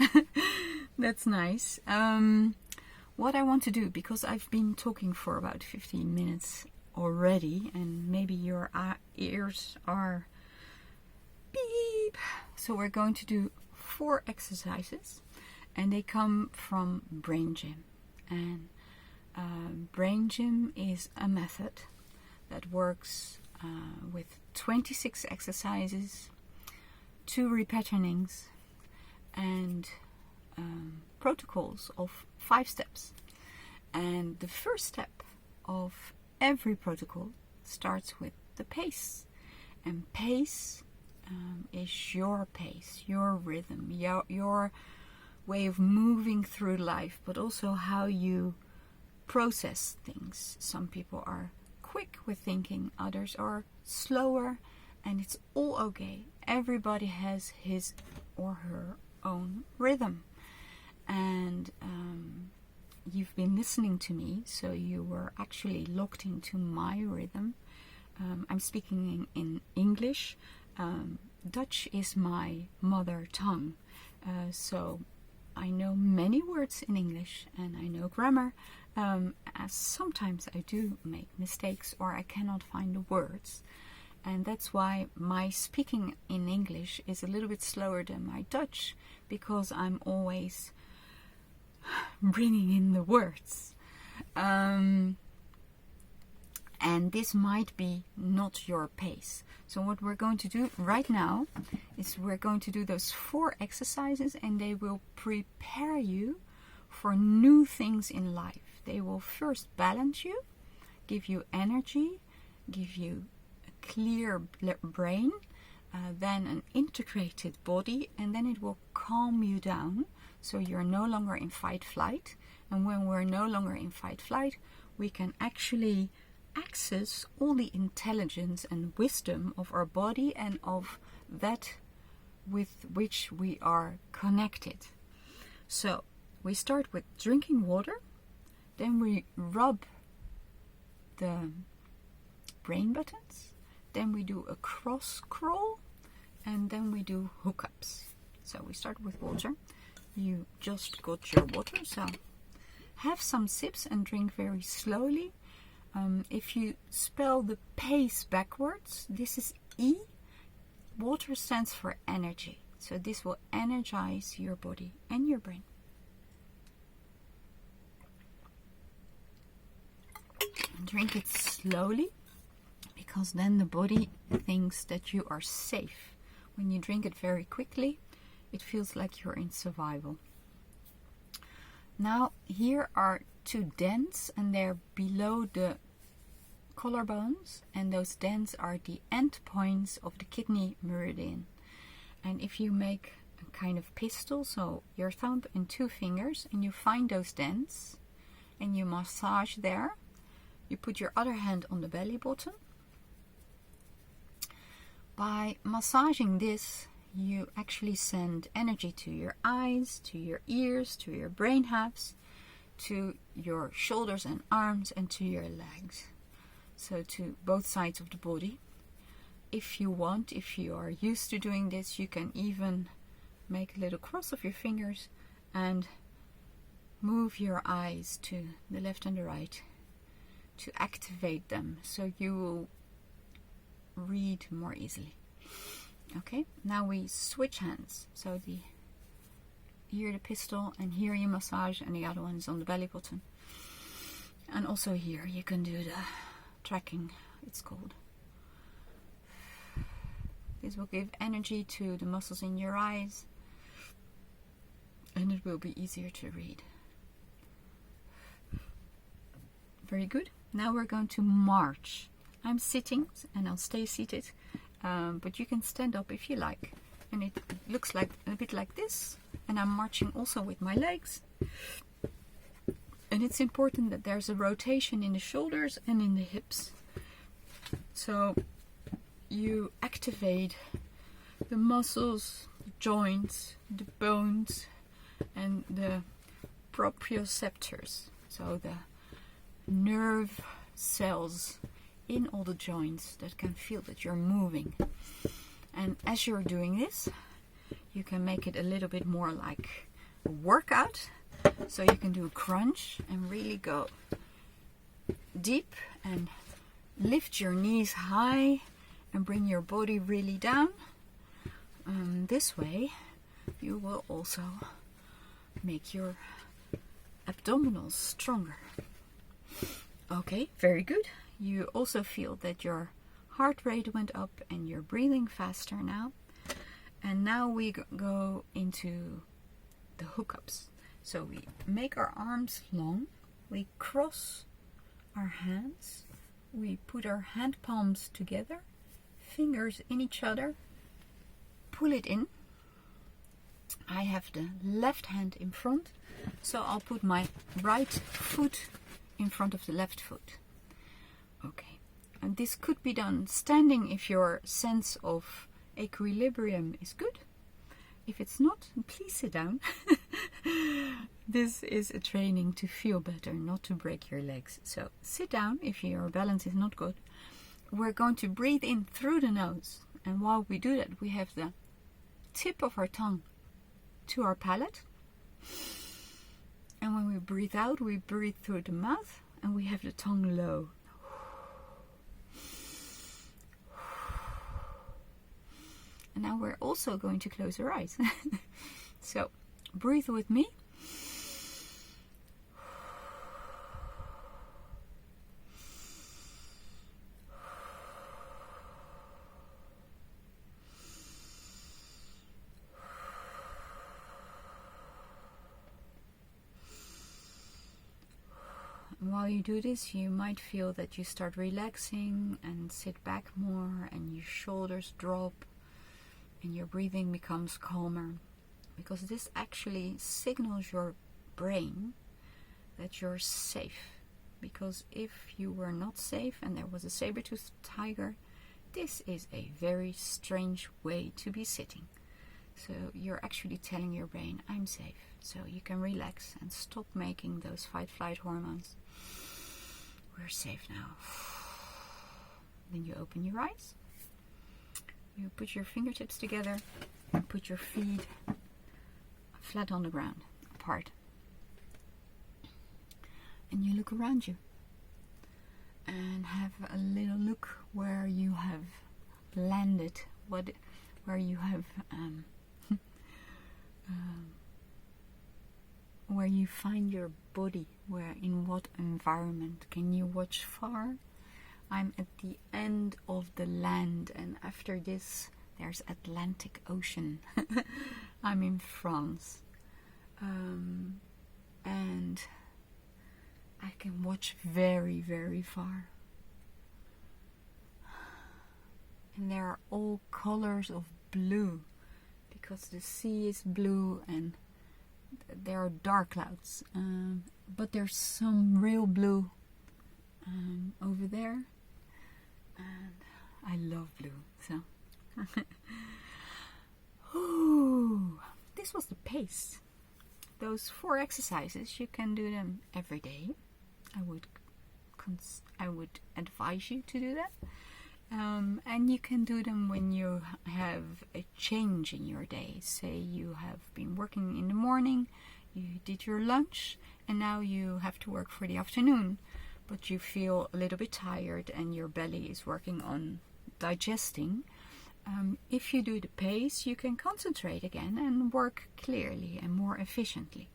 That's nice. What I want to do, because I've been talking for about 15 minutes already, and maybe your ears are beep. So we're going to do 4 exercises, and they come from Brain Gym. And Brain Gym is a method that works with 26 exercises, 2 repatternings, and protocols of 5 steps. And the first step of every protocol starts with the pace. And pace is your pace, your rhythm, your way of moving through life, but also how you process things. Some people are quick with thinking, others are slower, and it's all okay. Everybody has his or her own rhythm. And you've been listening to me, so you were actually locked into my rhythm. I'm speaking in English. Dutch is my mother tongue, so I know many words in English, and I know grammar. As sometimes I do make mistakes, or I cannot find the words, and that's why my speaking in English is a little bit slower than my Dutch, because I'm always bringing in the words. And this might be not your pace. So what we're going to do right now is we're going to do those 4 exercises, and they will prepare you for new things in life. They will first balance you, give you energy, give you a clear brain, then an integrated body, and then it will calm you down so you're no longer in fight-flight. And when we're no longer in fight-flight, we can actually access all the intelligence and wisdom of our body and of that with which we are connected. So we start with drinking water, then we rub the brain buttons, then we do a cross crawl, and then we do hookups. So we start with water. You just got your water, so have some sips and drink very slowly. If you spell the pace backwards, this is E. Water stands for energy. So this will energize your body and your brain. Drink it slowly, because then the body thinks that you are safe. When you drink it very quickly, it feels like you're in survival. Now here are 2 dents, and they're below the collarbones, and those dents are the end points of the kidney meridian. And if you make a kind of pistol, so your thumb and 2 fingers, and you find those dents and you massage there, you put your other hand on the belly button. By massaging this, you actually send energy to your eyes, to your ears, to your brain halves, to your shoulders and arms, and to your legs. So to both sides of the body. If you want, if you are used to doing this, you can even make a little cross of your fingers and move your eyes to the left and the right to activate them, so you will read more easily. Okay, now we switch hands. So here the pistol, and here you massage, and the other one is on the belly button. And also here you can do the tracking, it's called. This will give energy to the muscles in your eyes, and it will be easier to read. Very good. Now we're going to march. I'm sitting, and I'll stay seated, but you can stand up if you like. And it looks like a bit like this, and I'm marching also with my legs. And it's important that there's a rotation in the shoulders and in the hips. So you activate the muscles, the joints, the bones, and the proprioceptors. So the nerve cells in all the joints that can feel that you're moving. And as you're doing this, you can make it a little bit more like a workout. So you can do a crunch and really go deep and lift your knees high and bring your body really down. This way you will also make your abdominals stronger. Okay, very good. You also feel that your heart rate went up and you're breathing faster now. And now we go into the hookups. So we make our arms long, we cross our hands, we put our hand palms together, fingers in each other, pull it in. I have the left hand in front, so I'll put my right foot in front of the left foot. Okay, and this could be done standing if your sense of equilibrium is good. If it's not, please sit down. This is a training to feel better, not to break your legs. So sit down if your balance is not good. We're going to breathe in through the nose. And while we do that, we have the tip of our tongue to our palate. And when we breathe out, we breathe through the mouth and we have the tongue low. And now we're also going to close our eyes. So breathe with me. while you do this, you might feel that you start relaxing and sit back more, and your shoulders drop and your breathing becomes calmer, because this actually signals your brain that you're safe. Because if you were not safe and there was a saber-toothed tiger, this is a very strange way to be sitting. So you're actually telling your brain, I'm safe. So you can relax and stop making those fight-flight hormones. We're safe now. Then you open your eyes. You put your fingertips together and put your feet flat on the ground, apart. And you look around you and have a little look where you have landed, where you have where you find your body, in what environment. Can you watch far? I'm at the end of the land, and after this there's Atlantic Ocean. I'm in France, and I can watch very, very far. And there are all colors of blue, because the sea is blue and there are dark clouds. But there's some real blue over there. And I love blue. So ooh, this was the pace. Those 4 exercises, you can do them every day. I would advise you to do that. And you can do them when you have a change in your day. Say you have been working in the morning, you did your lunch, and now you have to work for the afternoon, but you feel a little bit tired and your belly is working on digesting. If you do the pace, you can concentrate again and work clearly and more efficiently.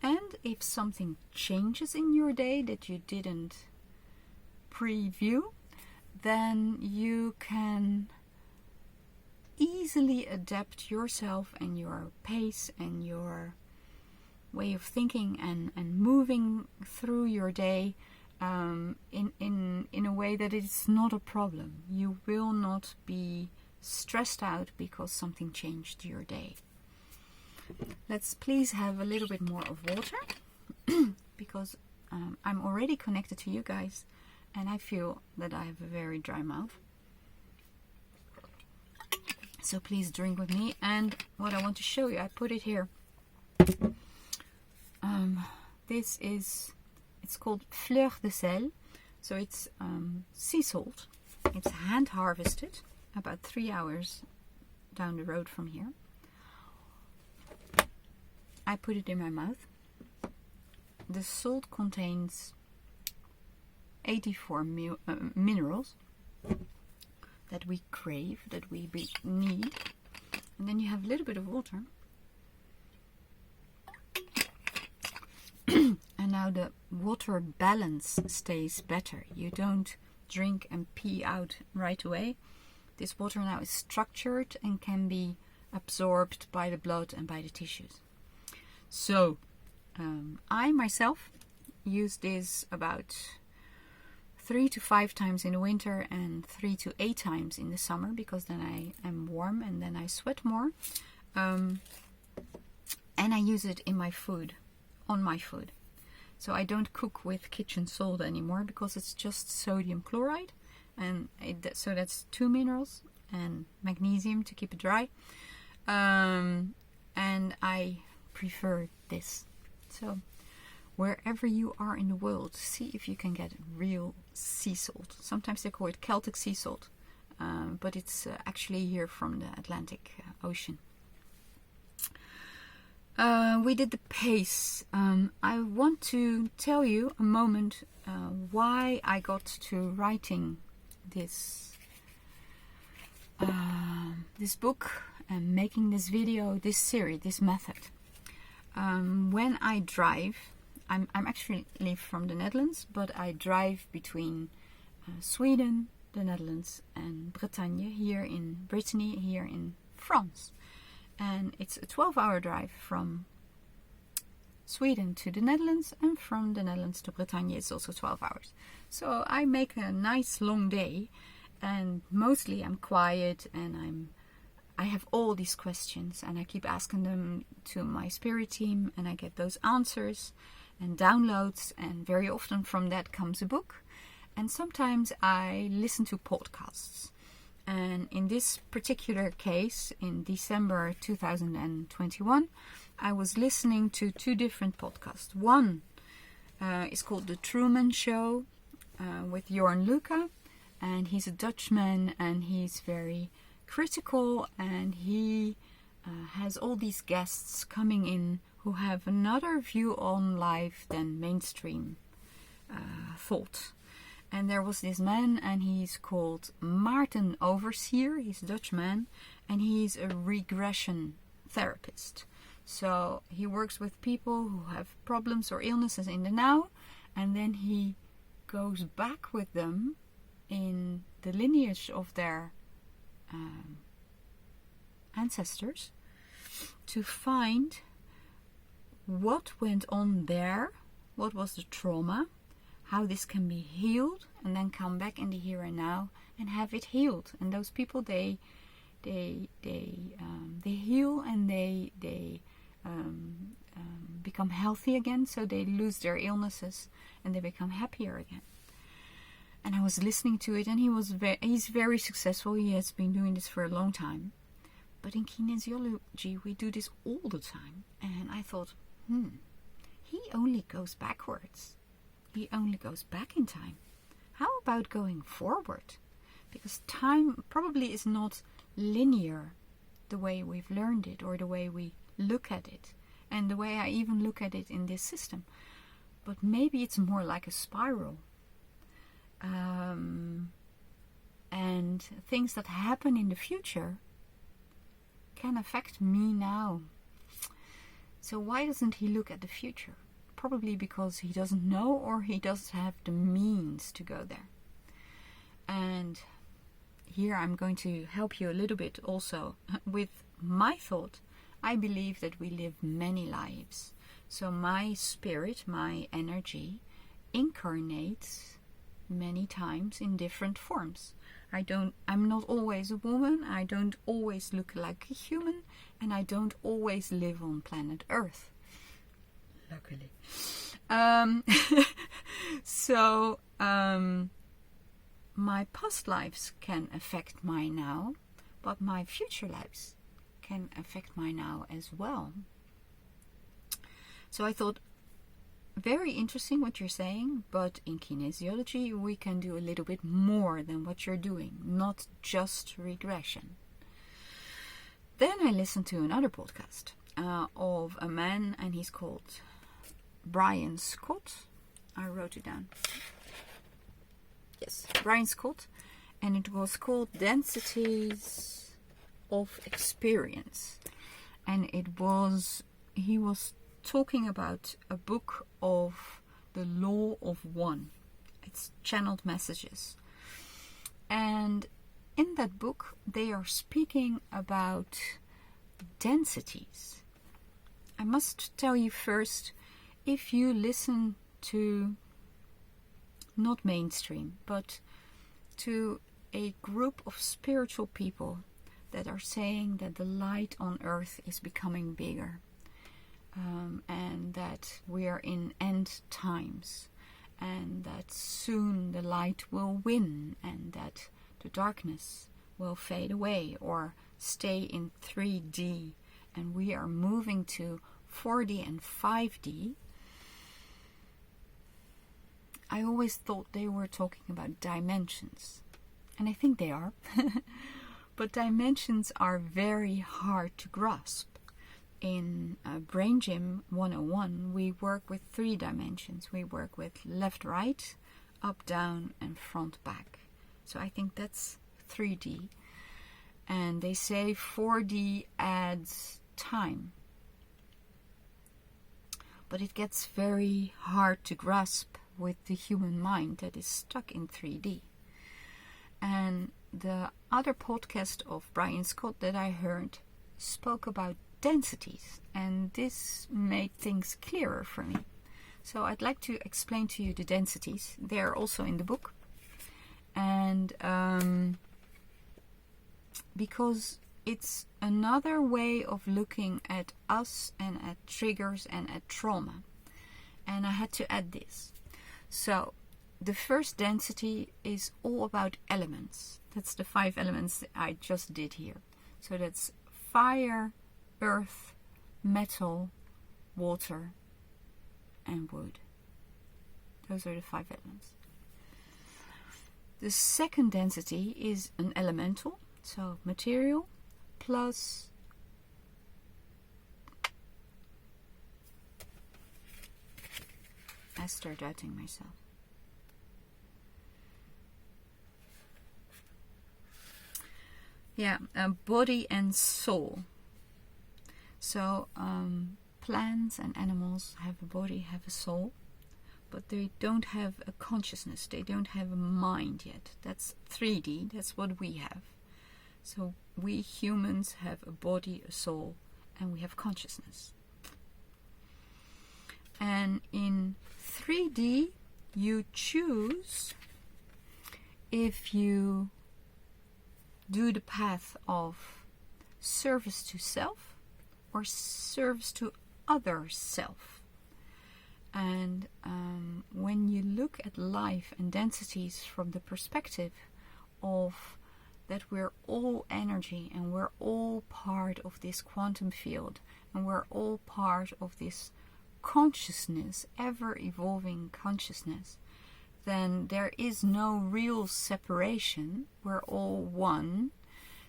And if something changes in your day that you didn't preview, then you can easily adapt yourself and your pace and your way of thinking and moving through your day in a way that it's not a problem. You will not be stressed out because something changed your day. Let's please have a little bit more of water because I'm already connected to you guys and I feel that I have a very dry mouth. So please drink with me. And what I want to show you, I put it here. It's called fleur de sel. So it's sea salt. It's hand harvested about 3 hours down the road from here. I put it in my mouth. The salt contains 84 minerals that we crave, that we need. And then you have a little bit of water. And now the water balance stays better. You don't drink and pee out right away. This water now is structured and can be absorbed by the blood and by the tissues. So I myself use this about 3 to 5 times in the winter and 3 to 8 times in the summer, because then I am warm and then I sweat more. And I use it in my food, on my food. So I don't cook with kitchen salt anymore because it's just sodium chloride. And so that's 2 minerals and magnesium to keep it dry. And I prefer this. So wherever you are in the world, see if you can get real sea salt. Sometimes they call it Celtic sea salt, but it's actually here from the Atlantic Ocean. We did the pace. I want to tell you a moment why I got to writing this book and making this video, this series, this method. When I drive, I'm actually from the Netherlands, but I drive between Sweden, the Netherlands, and Bretagne, here in Brittany, here in France. And it's a 12-hour drive from Sweden to the Netherlands, and from the Netherlands to Bretagne is also 12 hours. So I make a nice long day, and mostly I'm quiet, and I have all these questions, and I keep asking them to my spirit team, and I get those answers and downloads, and very often from that comes a book. And sometimes I listen to podcasts. And in this particular case, in December 2021, I was listening to 2 different podcasts. One is called The Truman Show with Jorn Luca, and he's a Dutchman, and he's very critical, and he has all these guests coming in who have another view on life than mainstream thought. And there was this man, and he's called Maarten Overseer. He's a Dutch man, and he's a regression therapist. So he works with people who have problems or illnesses in the now, and then he goes back with them in the lineage of their ancestors to find what went on there, what was the trauma, how this can be healed, and then come back in the here and now and have it healed. And those people, they heal, and they become healthy again. So they lose their illnesses and they become happier again. And I was listening to it, and he's very successful. He has been doing this for a long time. But in kinesiology, we do this all the time. And I thought, he only goes backwards. He only goes back in time. How about going forward? Because time probably is not linear the way we've learned it, or the way we look at it, and the way I even look at it in this system. But maybe it's more like a spiral. And things that happen in the future can affect me now. So why doesn't he look at the future? Probably because he doesn't know, or he doesn't have the means to go there. And here I'm going to help you a little bit also with my thought. I believe that we live many lives. So my spirit, my energy, incarnates many times in different forms. I'm not always a woman, I don't always look like a human, and I don't always live on planet Earth. Luckily. So my past lives can affect my now, but my future lives can affect my now as well. So I thought, very interesting what you're saying, but in kinesiology we can do a little bit more than what you're doing, not just regression. Then I listened to another podcast of a man, and he's called Brian Scott. I wrote it down. Yes, Brian Scott, and it was called Densities of Experience. And he was talking about a book of the Law of One. It's channeled messages. And in that book, they are speaking about densities. I must tell you first, if you listen to, not mainstream, but to a group of spiritual people that are saying that the light on earth is becoming bigger, and that we are in end times, and that soon the light will win, and that the darkness will fade away or stay in 3D, and we are moving to 4D and 5D. I always thought they were talking about dimensions, and I think they are. But dimensions are very hard to grasp. In Brain Gym 101, we work with 3 dimensions. We work with left, right, up, down, and front, back. So I think that's 3D. And they say 4D adds time. But it gets very hard to grasp with the human mind that is stuck in 3D. And the other podcast of Brian Scott that I heard spoke about densities, and this made things clearer for me. So I'd like to explain to you the densities. They're also in the book. And because it's another way of looking at us and at triggers and at trauma. And I had to add this. So the first density is all about elements. That's the 5 elements that I just did here. So that's fire, earth, metal, water, and wood. Those are the 5 elements. The second density is an elemental, so material plus I start doubting myself. Yeah, body and soul. So plants and animals have a body, have a soul, but they don't have a consciousness. They don't have a mind yet. That's 3D. That's what we have. So we humans have a body, a soul, and we have consciousness. And in 3D, you choose if you do the path of service to self or service to other self. And when you look at life and densities from the perspective of that we're all energy and we're all part of this quantum field and we're all part of this consciousness, ever evolving consciousness, then there is no real separation. We're all one.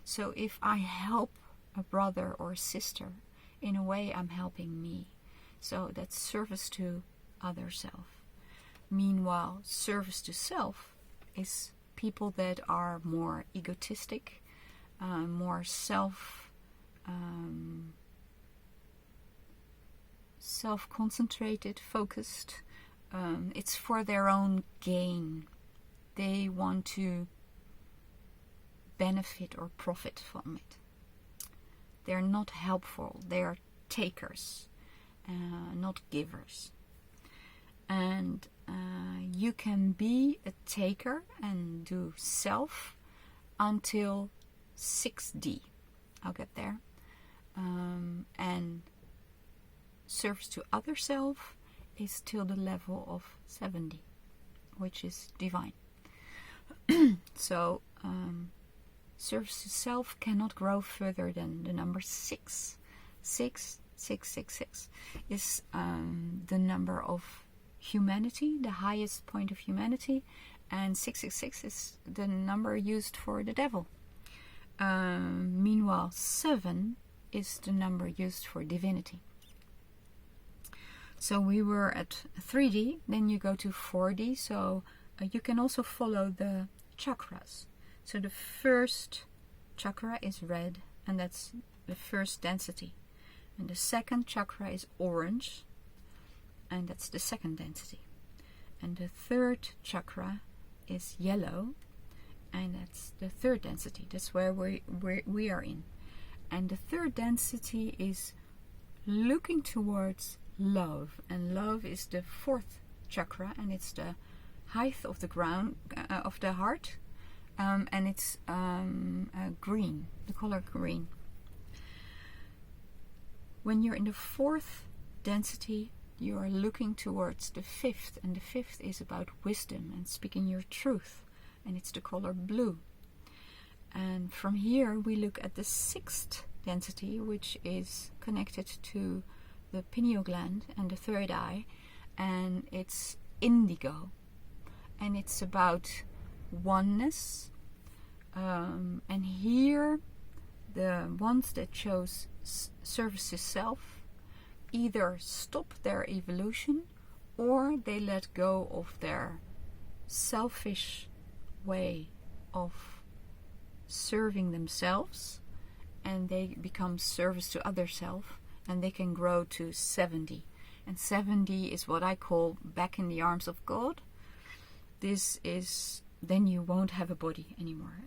So if I help a brother or sister, in a way I'm helping me. So that's service to other self. Meanwhile, service to self is people that are more egotistic, more self-concentrated, focused. It's for their own gain. They want to benefit or profit from it. They're not helpful. They are takers, not givers. And you can be a taker and do self until 6D. I'll get there. And service to other self is till the level of 7D, which is divine. So service to self cannot grow further than the number 6. 6 is the number of humanity, the highest point of humanity, and 666 is the number used for the devil. Meanwhile, 7 is the number used for divinity. So we were at 3D, then you go to 4D, so you can also follow the chakras. So the first chakra is red, and that's the first density. And the second chakra is orange, and that's the second density. And the third chakra is yellow, and that's the third density. That's where we are in. And the third density is looking towards love, and love is the fourth chakra, and it's the height of the ground of the heart, and it's green, the color green. When you're in the fourth density, you are looking towards the fifth, and the fifth is about wisdom and speaking your truth, and it's the color blue. And from here we look at the sixth density, which is connected to the pineal gland and the third eye, and it's indigo, and it's about oneness. And here the ones that chose service to self either stop their evolution or they let go of their selfish way of serving themselves, and they become service to other self, and they can grow to 7D. And 7D is what I call back in the arms of God. This is, then you won't have a body anymore.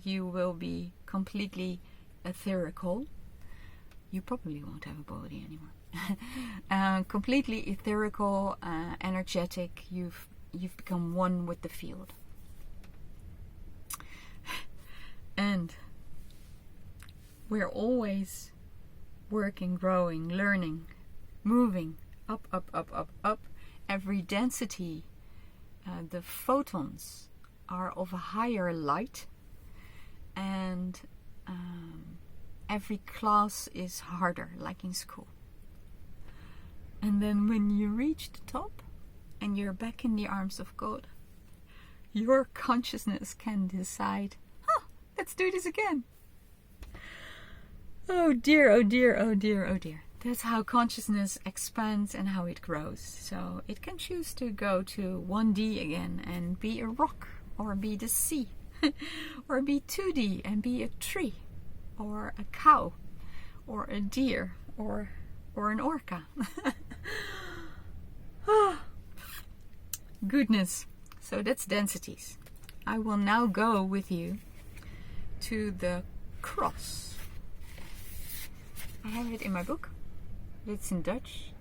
You will be completely etherical. you probably won't have a body anymore. Completely etherical, energetic. You've become one with the field. And we're always working, growing, learning, moving up, up, up, up, up. Every density, the photons are of a higher light, and every class is harder, like in school. And then when you reach the top and you're back in the arms of God, your consciousness can decide, let's do this again. Oh dear, oh dear, oh dear, oh dear. That's how consciousness expands and how it grows. So it can choose to go to 1D again and be a rock, or be the sea, or be 2D and be a tree, or a cow, or a deer, or an orca. Goodness. So that's densities. I will now go with you to the cross. I have it in my book. It's in Dutch,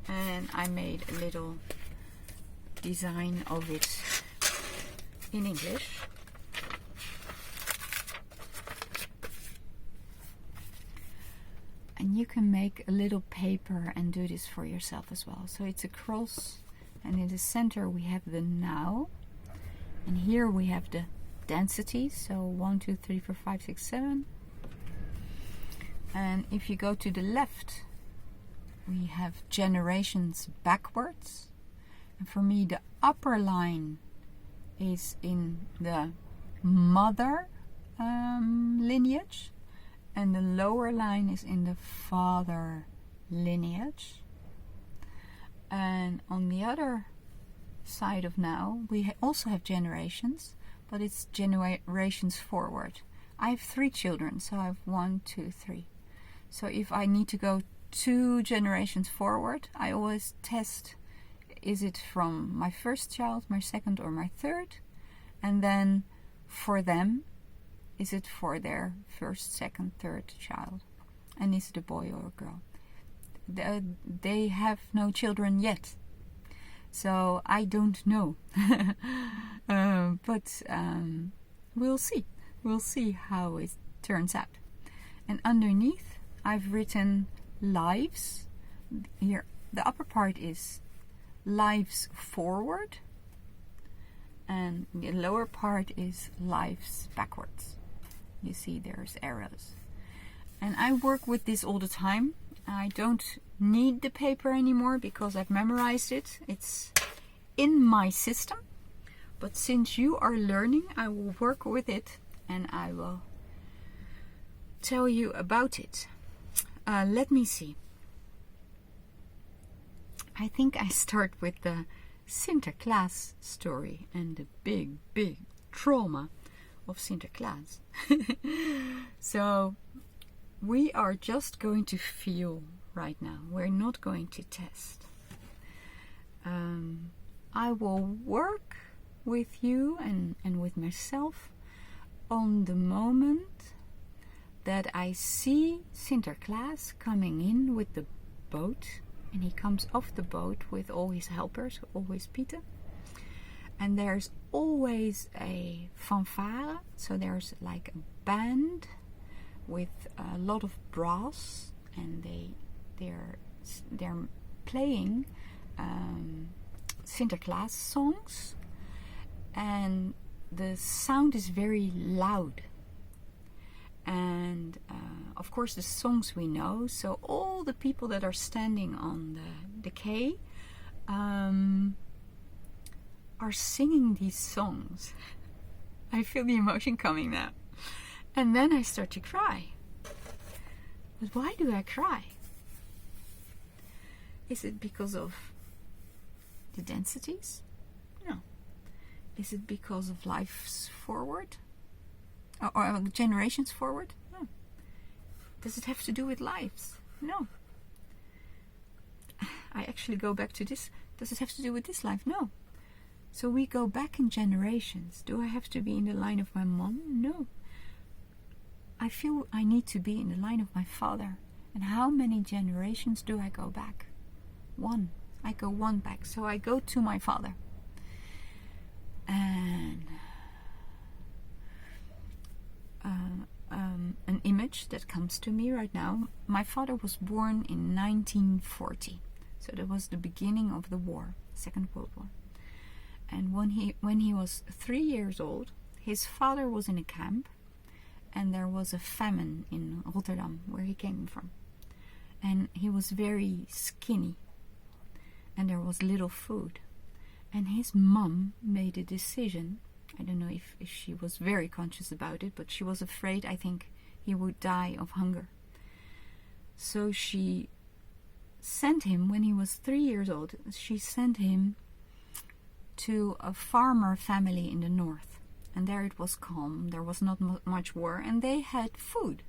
and I made a little design of it in English. And you can make a little paper and do this for yourself as well. So it's a cross, and in the center we have the now, and here we have the densities. So 1, 2, 3, 4, 5, 6, 7. And if you go to the left, we have generations backwards. And for me, the upper line is in the mother lineage, and the lower line is in the father lineage. And on the other side of now, we also have generations, but it's generations forward. I have 3 children, so I have 1, 2, 3. So if I need to go 2 generations forward, I always test, is it from my first child, my second, or my third? And then for them, is it for their first, second, third child? And is it a boy or a girl? They have no children yet, so I don't know. But we'll see. We'll see how it turns out. And underneath, I've written lives. Here, the upper part is lives forward, and the lower part is lives backwards. You see there's arrows. And I work with this all the time. I don't need the paper anymore because I've memorized it. It's in my system. But since you are learning, I will work with it and I will tell you about it. Let me see. I think I start with the Sinterklaas story and the big, big trauma of Sinterklaas. So we are just going to feel right now. We're not going to test. I will work with you and with myself on the moment that I see Sinterklaas coming in with the boat, and he comes off the boat with all his helpers, always Peter. And there's always a fanfare, so there's like a band with a lot of brass, and they're playing Sinterklaas songs, and the sound is very loud. And of course the songs we know, so all the people that are standing on the quay are singing these songs. I feel the emotion coming now. And then I start to cry. But why do I cry? Is it because of the densities? No. Is it because of lives forward? Or generations forward? No. Does it have to do with lives? No. I actually go back to this. Does it have to do with this life? No. So we go back in generations. Do I have to be in the line of my mom? No. I feel I need to be in the line of my father. And how many generations do I go back? One. I go one back. So I go to my father. And an image that comes to me right now. My father was born in 1940. So that was the beginning of the war, Second World War. And when he was 3 years old, his father was in a camp, and there was a famine in Rotterdam, where he came from. And he was very skinny, and there was little food. And his mom made a decision. I don't know if she was very conscious about it, but she was afraid, I think, he would die of hunger. So she sent him, when he was 3 years old, she sent him to a farmer family in the north. And there it was calm, there was not much war, and they had food.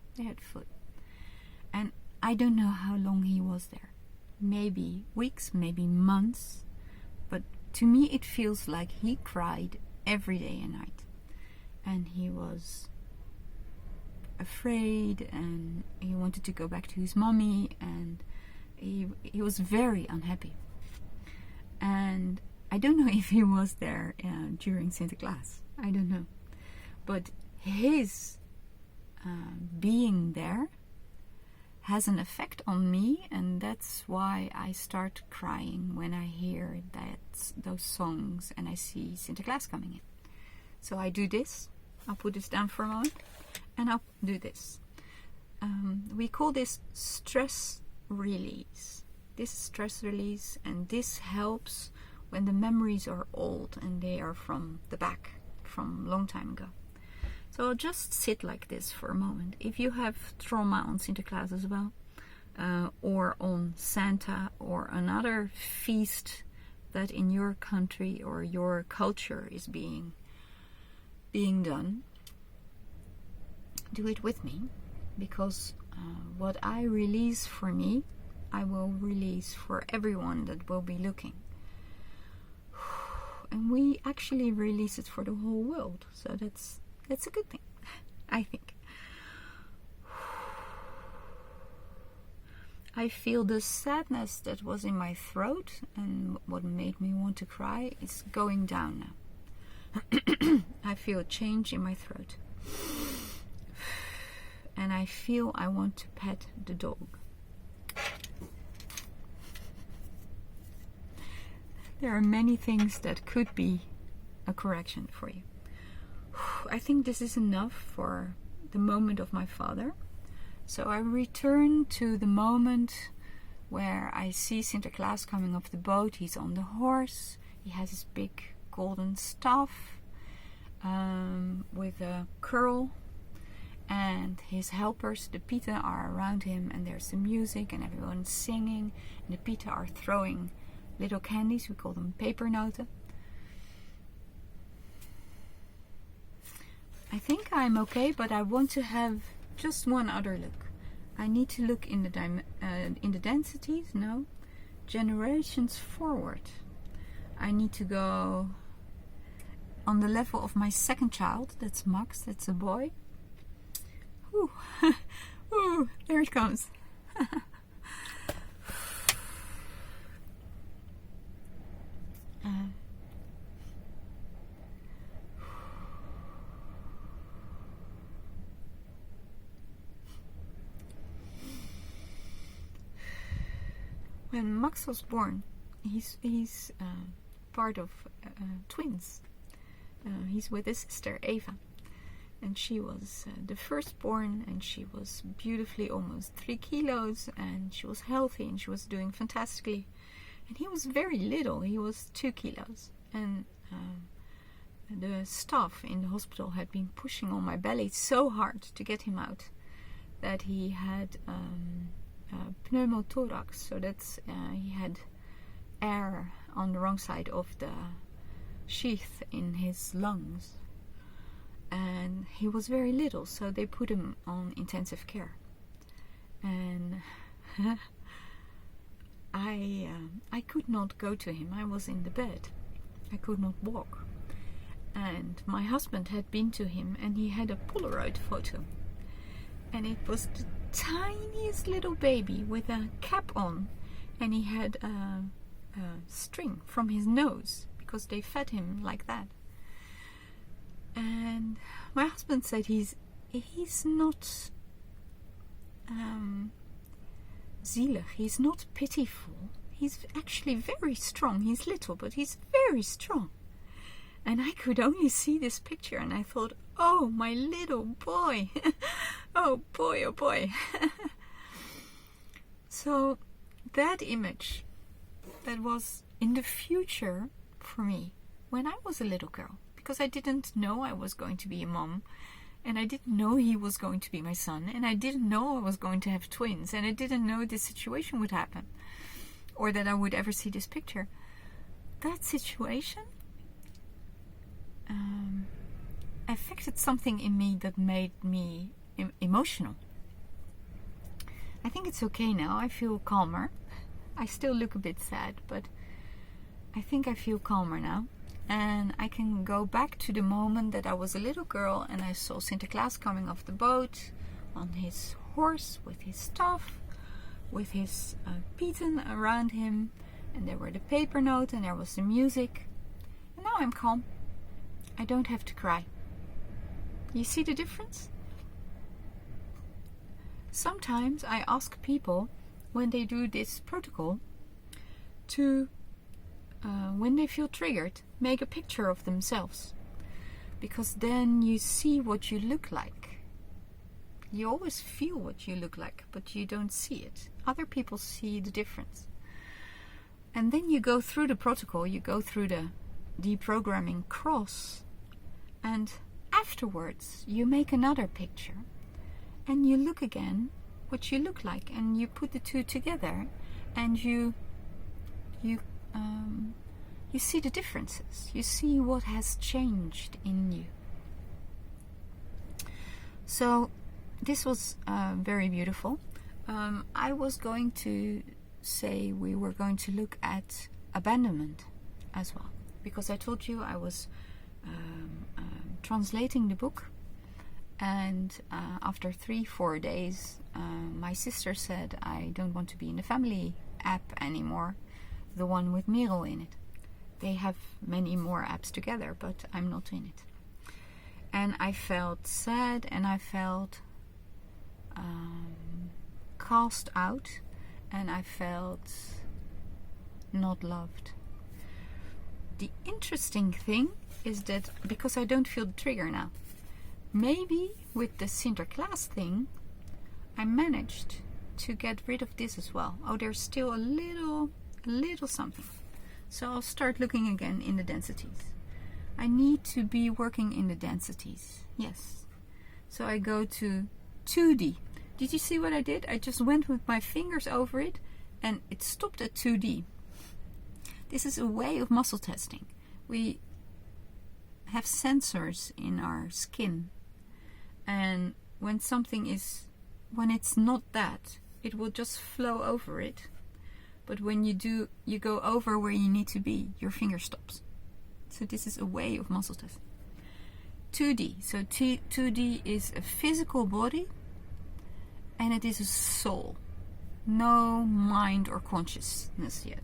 And I don't know how long he was there. Maybe weeks, maybe months. But to me it feels like he cried every day and night. And he was afraid, and he wanted to go back to his mommy, and he was very unhappy. And I don't know if he was there during Sinterklaas. I don't know. But his being there has an effect on me, and that's why I start crying when I hear those songs and I see Sinterklaas coming in. So I do this. I'll put this down for a moment, and I'll do this. We call this stress release. This is stress release, and this helps when the memories are old and they are from the back, from a long time ago. So I'll just sit like this for a moment. If you have trauma on Sinterklaas as well, or on Santa, or another feast that in your country or your culture is being done, do it with me, because what I release for me, I will release for everyone that will be looking. And we actually release it for the whole world, so that's a good thing, I think. I feel the sadness that was in my throat and what made me want to cry is going down now. I feel a change in my throat. And I feel I want to pet the dog. There are many things that could be a correction for you. I think this is enough for the moment of my father. So I return to the moment where I see Sinterklaas coming off the boat. He's on the horse. He has his big golden staff with a curl. And his helpers, the Pieten, are around him. And there's the music and everyone's singing. And the Pieten are throwing little candies. We call them pepernoten. I think I'm okay, but I want to have just one other look. I need to look in the densities. No, generations forward. I need to go on the level of my second child. That's Max. That's a boy. Ooh, ooh, there it comes. When Max was born, he's part of twins. He's with his sister Eva, and she was the firstborn, and she was beautifully almost 3 kilos, and she was healthy, and she was doing fantastically. And he was very little. He was 2 kilos, and the staff in the hospital had been pushing on my belly so hard to get him out that he had pneumothorax, so that's he had air on the wrong side of the sheath in his lungs, and he was very little, so they put him on intensive care. And I could not go to him. I was in the bed. I could not walk. And my husband had been to him, and he had a Polaroid photo, and it was tiniest little baby with a cap on, and he had a string from his nose because they fed him like that. And my husband said he's not zielig, he's not pitiful, he's actually very strong. He's little, but he's very strong. And I could only see this picture, and I thought, oh, my little boy. Oh boy, oh boy. So that image, that was in the future for me when I was a little girl, because I didn't know I was going to be a mom, and I didn't know he was going to be my son, and I didn't know I was going to have twins, and I didn't know this situation would happen, or that I would ever see this picture. That situation affected something in me that made me emotional. I think it's okay now. I feel calmer. I still look a bit sad, but I think I feel calmer now. And I can go back to the moment that I was a little girl and I saw Sinterklaas coming off the boat on his horse with his stuff, with his pieten around him, and there were the paper notes and there was the music. And now I'm calm. I don't have to cry. You see the difference? Sometimes I ask people when they do this protocol to, when they feel triggered, make a picture of themselves, because then you see what you look like. You always feel what you look like, but you don't see it. Other people see the difference. And then you go through the protocol, you go through the deprogramming cross, and afterwards you make another picture and you look again what you look like, and you put the two together, and you see the differences. You see what has changed in you. So this was very beautiful. I was going to say we were going to look at abandonment as well, because I told you I was translating the book, and after 3-4 days my sister said, I don't want to be in the family app anymore, the one with Merel in it. They have many more apps together, but I'm not in it. And I felt sad, and I felt cast out, and I felt not loved. The interesting thing is that because I don't feel the trigger now, maybe with the Sinterklaas thing I managed to get rid of this as well. Oh, there's still a little something. So I'll start looking again in the densities. I need to be working in the densities. Yes. So I go to 2D. Did you see what I did? I just went with my fingers over it and it stopped at 2D. This is a way of muscle testing. We have sensors in our skin, and when it's not that, it will just flow over it. But when you go over where you need to be, your finger stops. So this is a way of muscle testing. 2D. So 2D is a physical body, and it is a soul. No mind or consciousness yet.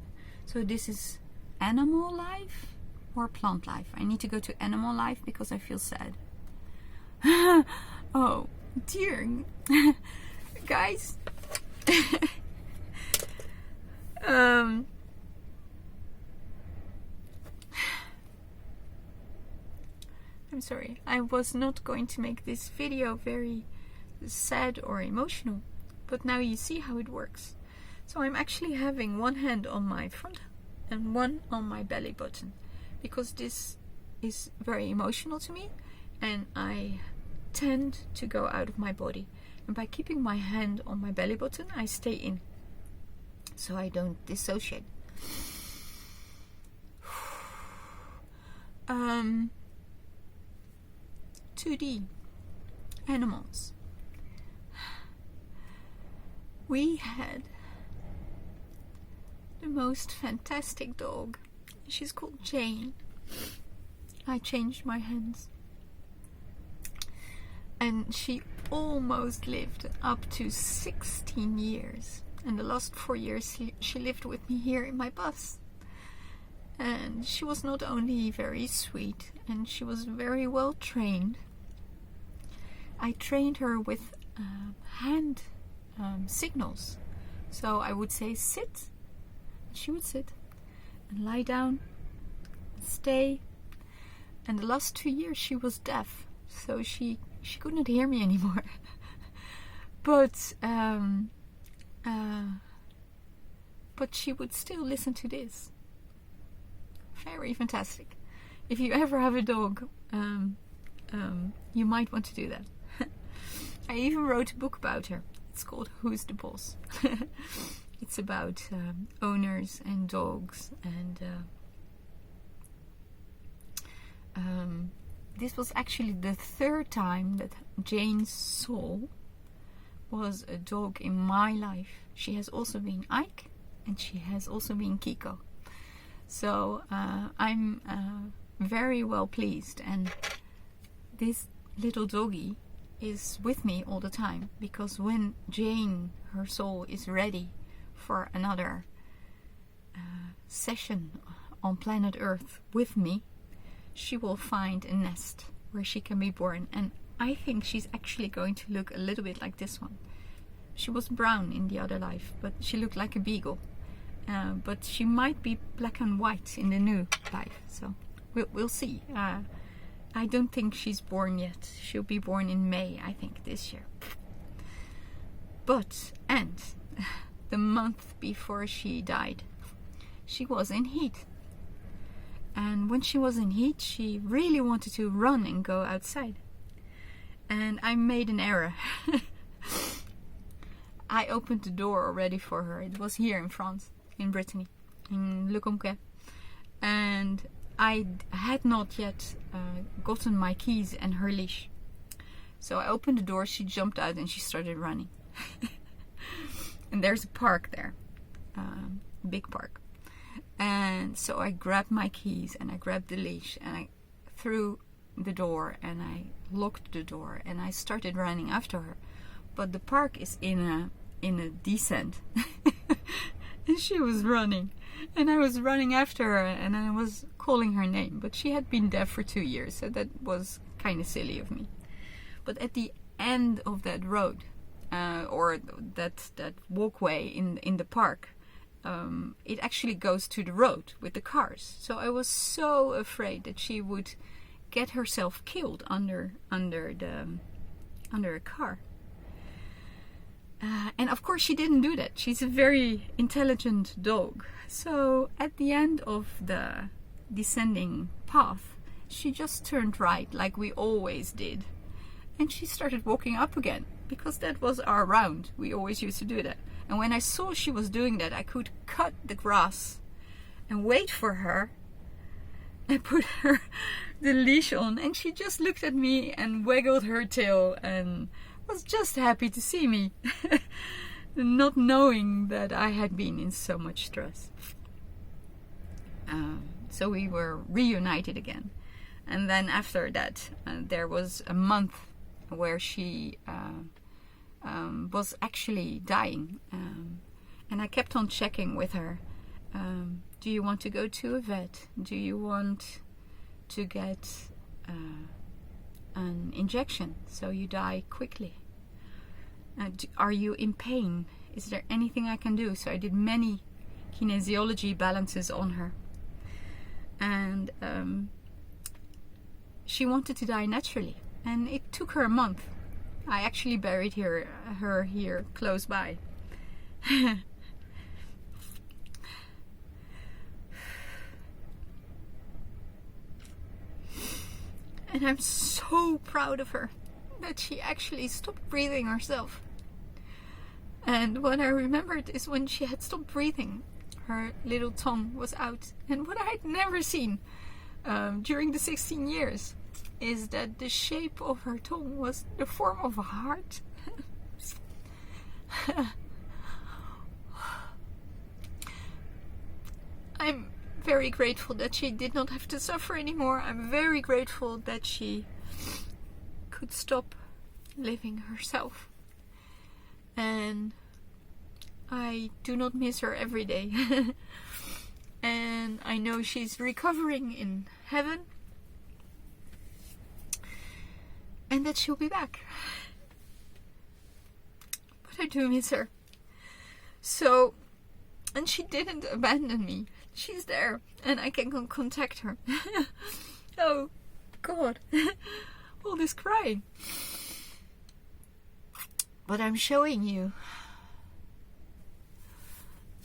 So this is animal life or plant life. I need to go to animal life because I feel sad. Oh dear. Guys. I'm sorry. I was not going to make this video very sad or emotional, but now you see how it works. So I'm actually having one hand on my front and one on my belly button, because this is very emotional to me and I tend to go out of my body. And by keeping my hand on my belly button, I stay in, so I don't dissociate. 2D animals. We had the most fantastic dog. She's called Jane. I changed my hands, and she almost lived up to 16 years. And the last 4 years she lived with me here in my bus. And she was not only very sweet, and she was very well trained. I trained her with hand signals. So I would say sit, she would sit, and lie down, and stay. And the last 2 years she was deaf, so she could not hear me anymore. But she would still listen to this. Very fantastic. If you ever have a dog, you might want to do that. I even wrote a book about her. It's called Who's the Boss? It's about owners and dogs. And this was actually the third time that Jane's soul was a dog in my life. She has also been Ike, and she has also been Kiko. So I'm very well pleased, and this little doggy is with me all the time, because when Jane, her soul, is ready for another session on planet Earth with me, she will find a nest where she can be born. And I think she's actually going to look a little bit like this one. She was brown in the other life, but she looked like a beagle. But she might be black and white in the new life, so we'll see. I don't think she's born yet. She'll be born in May, I think, this year. And the month before she died, she was in heat. And when she was in heat, she really wanted to run and go outside. And I made an error. I opened the door already for her. It was here in France, in Brittany, in Le Conquet. And I had not yet gotten my keys and her leash. So I opened the door, she jumped out, and she started running. And there's a park there, big park. And so I grabbed my keys and I grabbed the leash and I threw the door and I locked the door and I started running after her. But the park is in a descent. And she was running. And I was running after her and I was calling her name. But she had been deaf for 2 years, so that was kind of silly of me. But at the end of that road, or that walkway in the park, it actually goes to the road with the cars. So I was so afraid that she would get herself killed under a car. And of course she didn't do that. She's a very intelligent dog. So at the end of the descending path, she just turned right like we always did. And she started walking up again, because that was our round. We always used to do that. And when I saw she was doing that, I could cut the grass and wait for her and put her the leash on. And she just looked at me and waggled her tail and was just happy to see me, not knowing that I had been in so much stress. So we were reunited again. And then after that, there was a month where she was actually dying. And I kept on checking with her. Do you want to go to a vet? Do you want to get an injection so you die quickly? Are you in pain? Is there anything I can do? So I did many kinesiology balances on her. And she wanted to die naturally. And it took her a month. I actually buried her here close by. And I'm so proud of her that she actually stopped breathing herself. And what I remembered is when she had stopped breathing, her little tongue was out. And what I had never seen during the 16 years is that the shape of her tongue was the form of a heart. I'm very grateful that she did not have to suffer anymore. I'm very grateful that she could stop living herself. And I do not miss her every day. And I know she's recovering in heaven. And that she'll be back. But I do miss her. So, and she didn't abandon me. She's there. And I can contact her. Oh, God. All this crying. But I'm showing you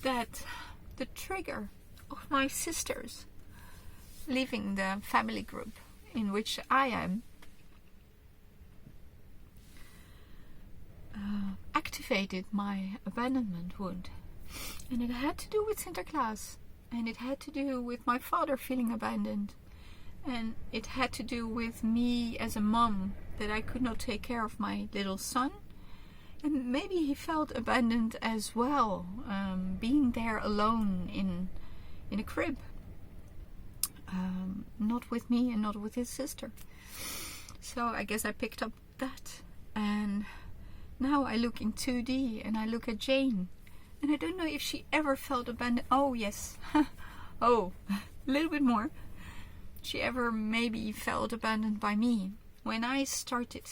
that the trigger of my sisters leaving the family group in which I am activated my abandonment wound. And it had to do with Sinterklaas. And it had to do with my father feeling abandoned. And it had to do with me as a mom, that I could not take care of my little son. And maybe he felt abandoned as well, being there alone in a crib. Not with me and not with his sister. So I guess I picked up that. And now I look in 2D and I look at Jane. And I don't know if she ever felt abandoned. Oh, yes. Oh, a little bit more. She ever maybe felt abandoned by me. When I started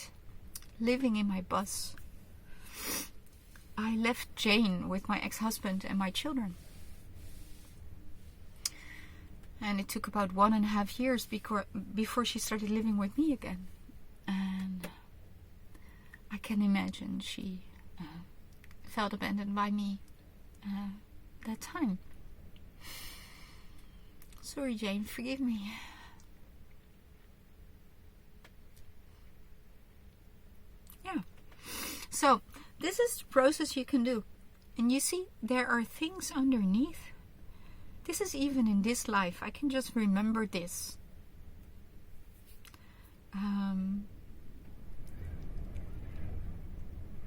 living in my bus, I left Jane with my ex-husband and my children. And it took about 1.5 years before she started living with me again. And I can imagine she felt abandoned by me that time. Sorry, Jane, forgive me. Yeah. So, this is the process you can do. And you see, there are things underneath. This is even in this life. I can just remember this.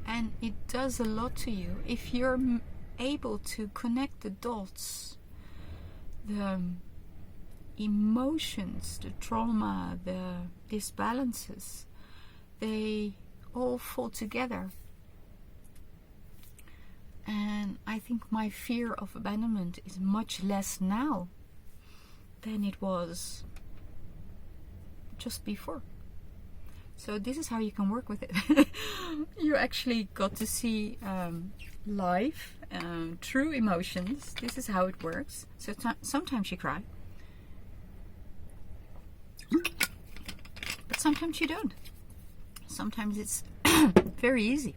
And it does a lot to you. If you're able to connect the dots, the emotions, the trauma, the disbalances, they all fall together. And I think my fear of abandonment is much less now than it was just before. So this is how you can work with it. You actually got to see life, true emotions. This is how it works. So sometimes you cry. But sometimes you don't. Sometimes it's very easy.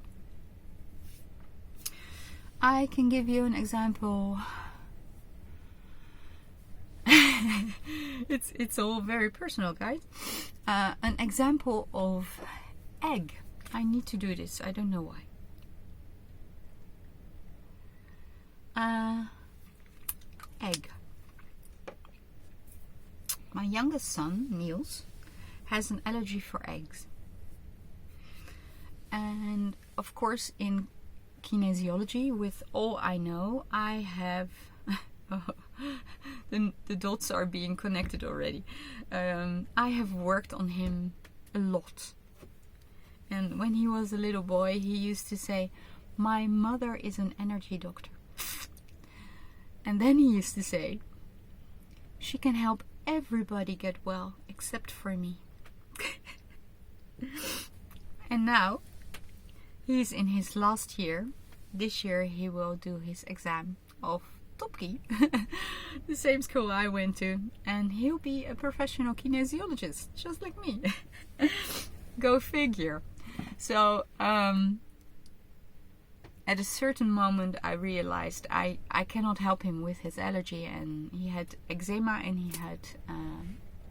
I can give you an example. It's all very personal, guys. An example of egg. I need to do this. I don't know why. Egg. My youngest son, Niels, has an allergy for eggs. And of course, in Kinesiology, with all I know, I have the dots are being connected already. I have worked on him a lot. And when he was a little boy, he used to say, "My mother is an energy doctor." And then he used to say, "She can help everybody get well except for me." And now he's in his last year. This year he will do his exam of Topki, the same school I went to, and he'll be a professional kinesiologist, just like me. Go figure. So at a certain moment I realized I cannot help him with his allergy, and he had eczema and he had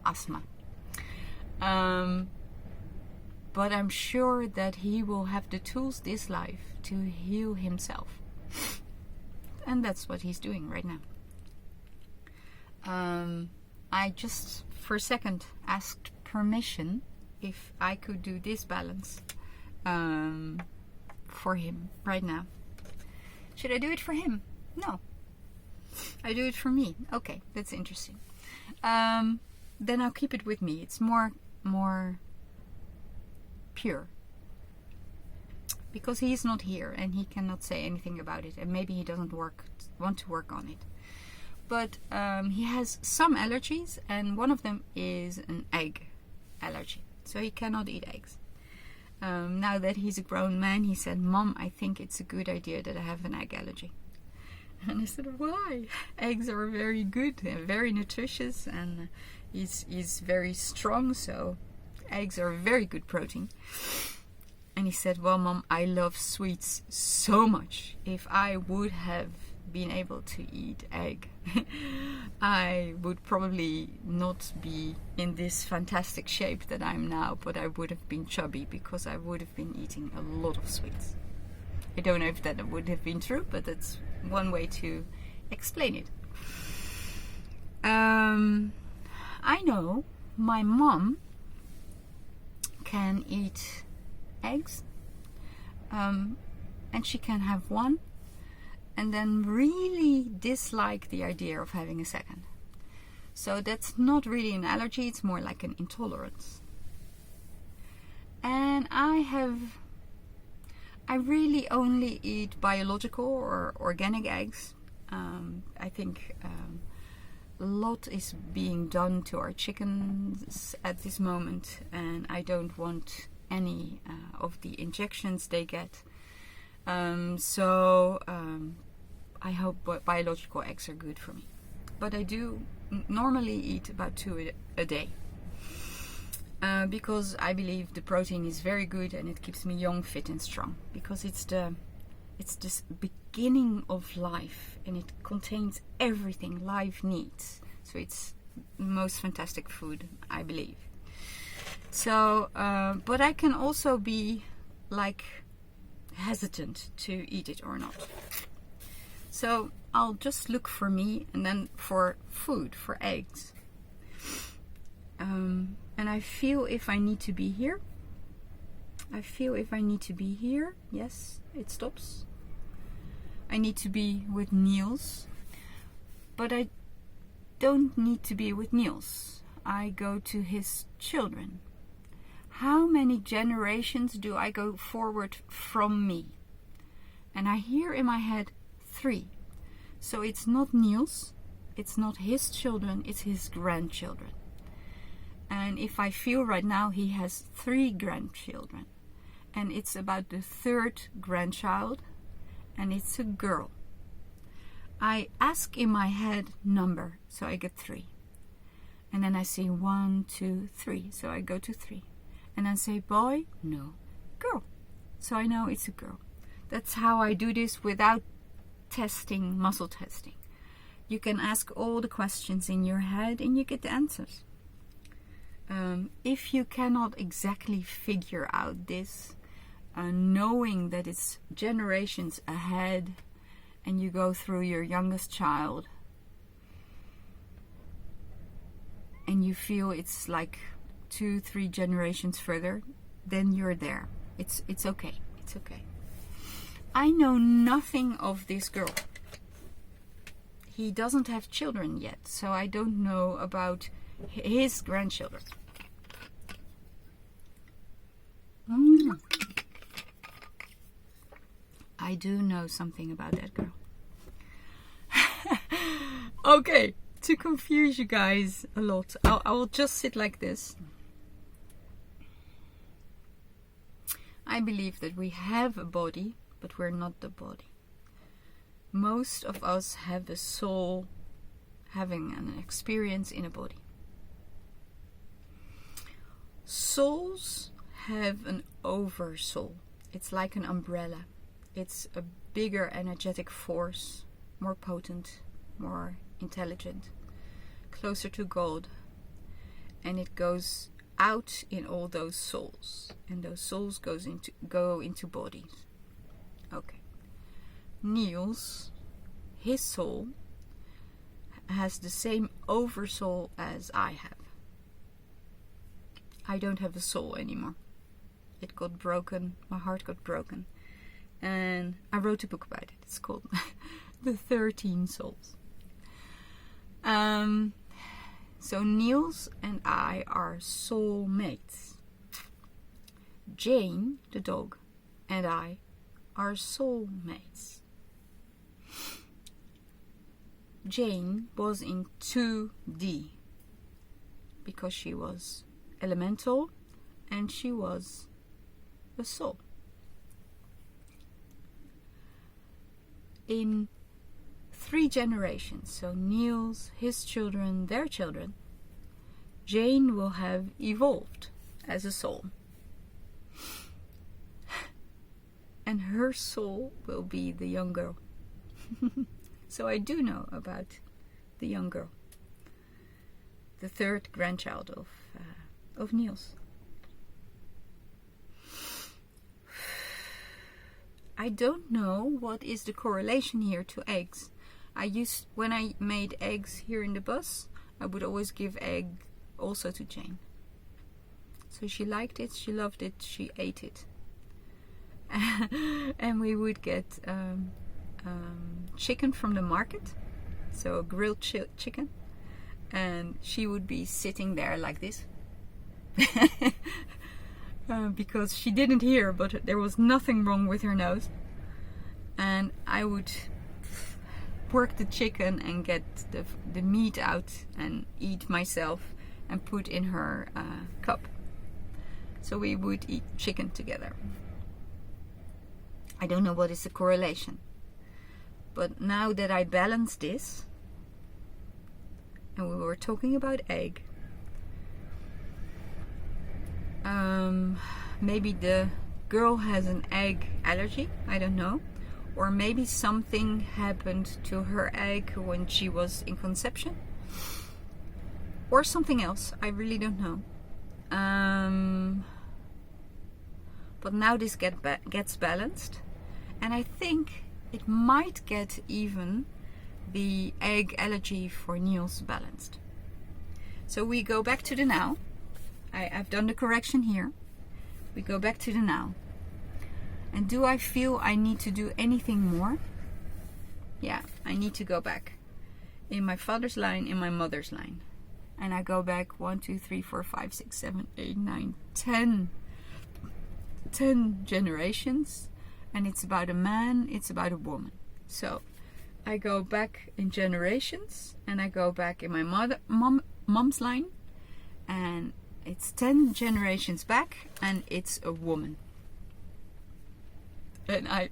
asthma. But I'm sure that he will have the tools this life to heal himself. And that's what he's doing right now. I just for a second asked permission if I could do this balance for him right now. Should I do it for him? No. I do it for me. Okay, that's interesting. Then I'll keep it with me. It's more pure. because he's not here and he cannot say anything about it, and maybe he doesn't want to work on it. But he has some allergies, and one of them is an egg allergy. So he cannot eat eggs. Now that he's a grown man, he said, "Mom, I think it's a good idea that I have an egg allergy." And I said, "Why? Eggs are very good and very nutritious, and he's very strong, so eggs are very good protein." And he said, "Well, Mom, I love sweets so much. If I would have been able to eat egg, I would probably not be in this fantastic shape that I'm now, but I would have been chubby because I would have been eating a lot of sweets." I don't know if that would have been true, but that's one way to explain it. I know my mom can eat eggs, and she can have one and then really dislike the idea of having a second. So that's not really an allergy, it's more like an intolerance. And I really only eat biological or organic eggs. I think a lot is being done to our chickens at this moment, and I don't want any of the injections they get. So I hope biological eggs are good for me. But I do normally eat about 2 a day. Because I believe the protein is very good and it keeps me young, fit and strong. Because it's this beginning of life, and it contains everything life needs. So it's the most fantastic food, I believe. So, but I can also be like hesitant to eat it or not. So I'll just look for me, and then for food, for eggs. And I feel if I need to be here. Yes, it stops. I need to be with Niels. But I don't need to be with Niels. I go to his children. How many generations do I go forward from me? And I hear in my head 3. So it's not Niels, it's not his children, it's his grandchildren. And if I feel right now, he has 3 grandchildren. And it's about the 3rd grandchild, and it's a girl. I ask in my head number, so I get 3. And then I say 1, 2, 3, so I go to 3. And then say boy, no, girl. So I know it's a girl. That's how I do this without testing, muscle testing. You can ask all the questions in your head and you get the answers. If you cannot exactly figure out this, knowing that it's generations ahead and you go through your youngest child and you feel it's like 2-3 generations further, then you're there. It's okay. It's okay. I know nothing of this girl. He doesn't have children yet, so I don't know about his grandchildren. I do know something about that girl. Okay, to confuse you guys a lot, I will just sit like this. I believe that we have a body, but we're not the body. Most of us have a soul having an experience in a body. Souls have an oversoul. It's like an umbrella. It's a bigger energetic force, more potent, more intelligent, closer to God. And it goes out in all those souls. And those souls go into bodies. Okay. Niels, his soul, has the same oversoul as I have. I don't have a soul anymore. It got broken. My heart got broken. And I wrote a book about it. It's called The 13 Souls. So Niels and I are soul mates. Jane, the dog, and I are soulmates. Jane was in 2D because she was elemental and she was a soul. In 3 generations, so Niels, his children, their children, Jane will have evolved as a soul. And her soul will be the young girl. So I do know about the young girl, the 3rd grandchild of Niels. I don't know what is the correlation here to eggs. When I made eggs here in the bus, I would always give egg also to Jane. So she liked it, she loved it, she ate it. And we would get chicken from the market, so a grilled chicken, and she would be sitting there like this. Because she didn't hear, but there was nothing wrong with her nose. And I would work the chicken and get the meat out and eat myself and put in her cup. So we would eat chicken together. I don't know what is the correlation. But now that I balance this, and we were talking about egg, maybe the girl has an egg allergy, I don't know. Or maybe something happened to her egg when she was in conception. Or something else, I really don't know. But now this gets balanced. And I think it might get even the egg allergy for Niels balanced. So we go back to the now. I've done the correction here. We go back to the now. And do I feel I need to do anything more? Yeah, I need to go back. In my father's line, in my mother's line. And I go back 1, 2, 3, 4, 5, 6, 7, 8, 9, 10 generations. And it's about a man, it's about a woman. So I go back in generations, and I go back in my mom's line, and it's 10 generations back, and it's a woman. And I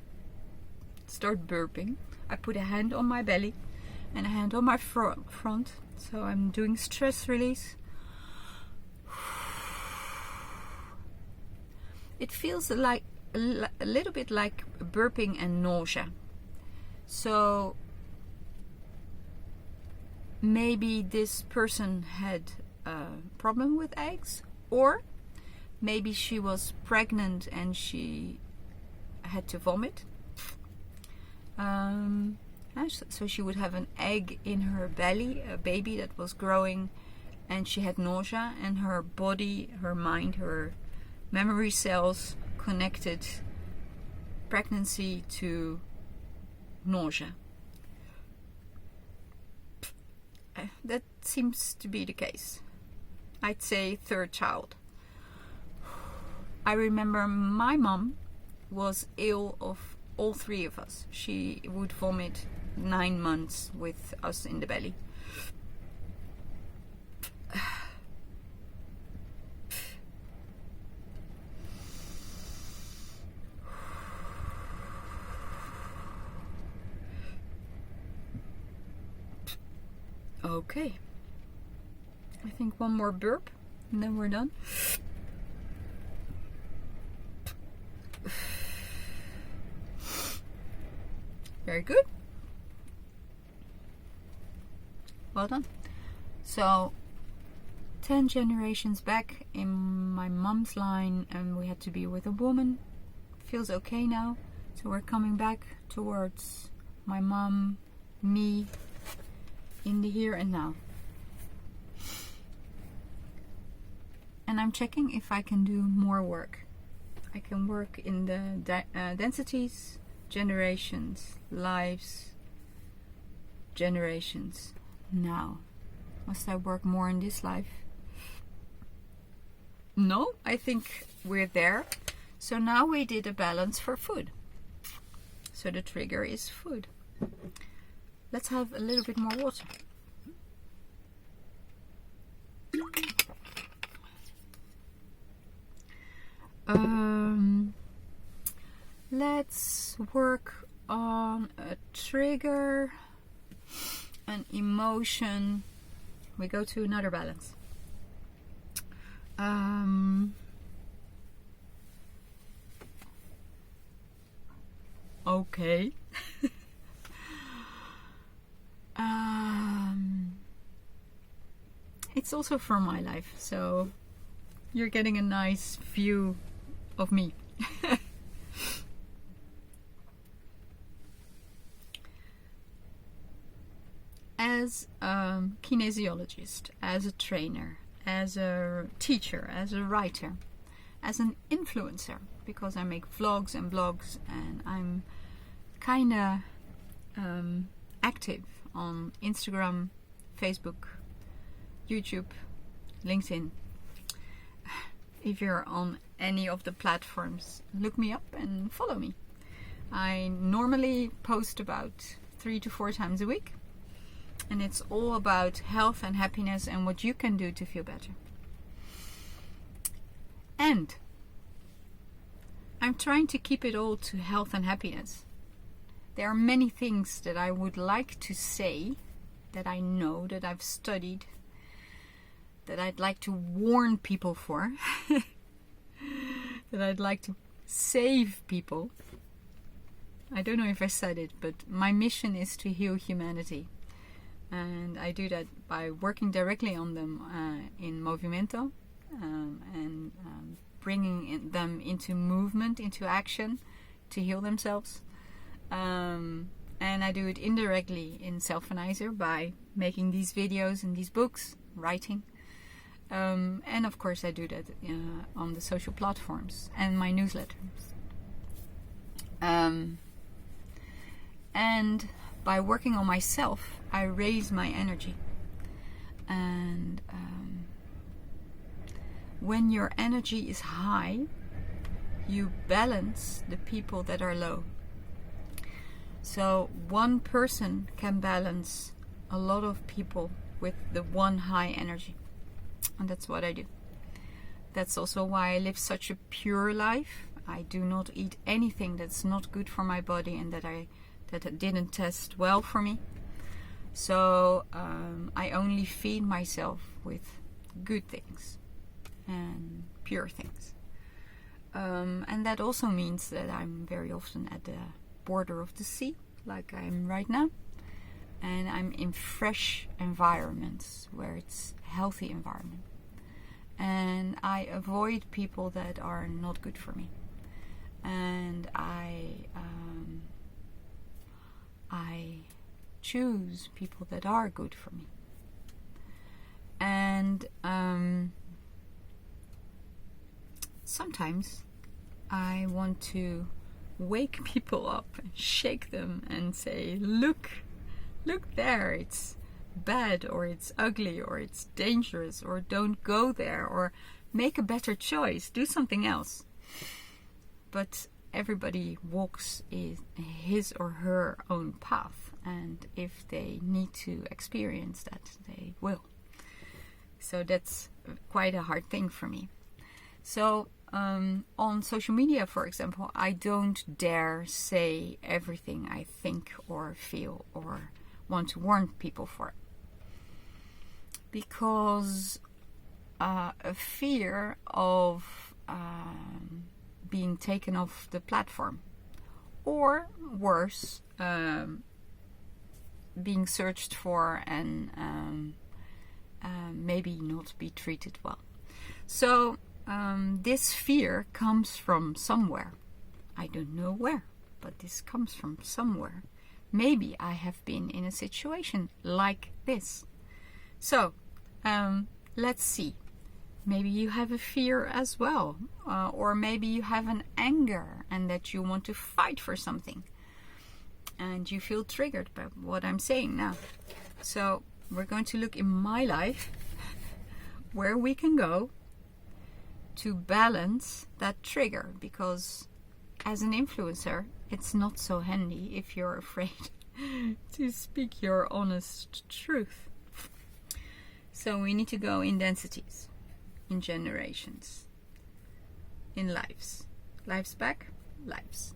start burping. I put a hand on my belly and a hand on my front. So I'm doing stress release. It feels like a little bit like burping and nausea. So maybe this person had a problem with eggs, or maybe she was pregnant and she had to vomit. So she would have an egg in her belly, a baby that was growing, and she had nausea, and her body, her mind, her memory cells connected pregnancy to nausea. That seems to be the case. I'd say 3rd child. I remember my mom was ill of all 3 of us. She would vomit 9 months with us in the belly. Okay. I think one more burp and then we're done. Very good. Well done. So 10 generations back in my mom's line, and we had to be with a woman. Feels okay now. So we're coming back towards my mom, me, in the here and now. And I'm checking if I can do more work. I can work in the densities, generations, lives, generations. Now, must I work more in this life? No, I think we're there. So now we did a balance for food. So the trigger is food. Let's have a little bit more water. Let's work on a trigger, an emotion. We go to another balance. Okay. It's also from my life, so you're getting a nice view of me. As a kinesiologist, as a trainer, as a teacher, as a writer, as an influencer, because I make vlogs and blogs and I'm kind of active on Instagram, Facebook, YouTube, LinkedIn. If you're on any of the platforms, look me up and follow me. I normally post about 3 to 4 times a week, and it's all about health and happiness and what you can do to feel better. And I'm trying to keep it all to health and happiness. There are many things that I would like to say, that I know, that I've studied, that I'd like to warn people for, that I'd like to save people. I don't know if I said it, but my mission is to heal humanity. And I do that by working directly on them in Movimento and bringing them into movement, into action to heal themselves. And I do it indirectly in Selfenizer by making these videos and these books, writing. And of course I do that on the social platforms and my newsletters. And by working on myself, I raise my energy. And when your energy is high, you balance the people that are low. So one person can balance a lot of people with the one high energy. And that's what I do. That's also why I live such a pure life. I do not eat anything that's not good for my body and that didn't test well for me. So I only feed myself with good things and pure things. And that also means that I'm very often at the border of the sea, like I'm right now. And I'm in fresh environments where it's healthy environment. And I avoid people that are not good for me. And I choose people that are good for me. And sometimes I want to wake people up and shake them and say, look there, it's bad, or it's ugly, or it's dangerous, or don't go there, or make a better choice, do something else. But everybody walks his or her own path, and if they need to experience that, they will. So that's quite a hard thing for me. So on social media, for example, I don't dare say everything I think or feel or want to warn people for, because a fear of being taken off the platform, or worse, being searched for and maybe not be treated well. So this fear comes from somewhere. I don't know where, but this comes from somewhere. Maybe I have been in a situation like this. So let's see. Maybe you have a fear as well, or maybe you have an anger and that you want to fight for something and you feel triggered by what I'm saying now. So we're going to look in my life where we can go to balance that trigger, because as an influencer, it's not so handy if you're afraid to speak your honest truth. So we need to go in densities, in generations, in lives. Lives back, lives.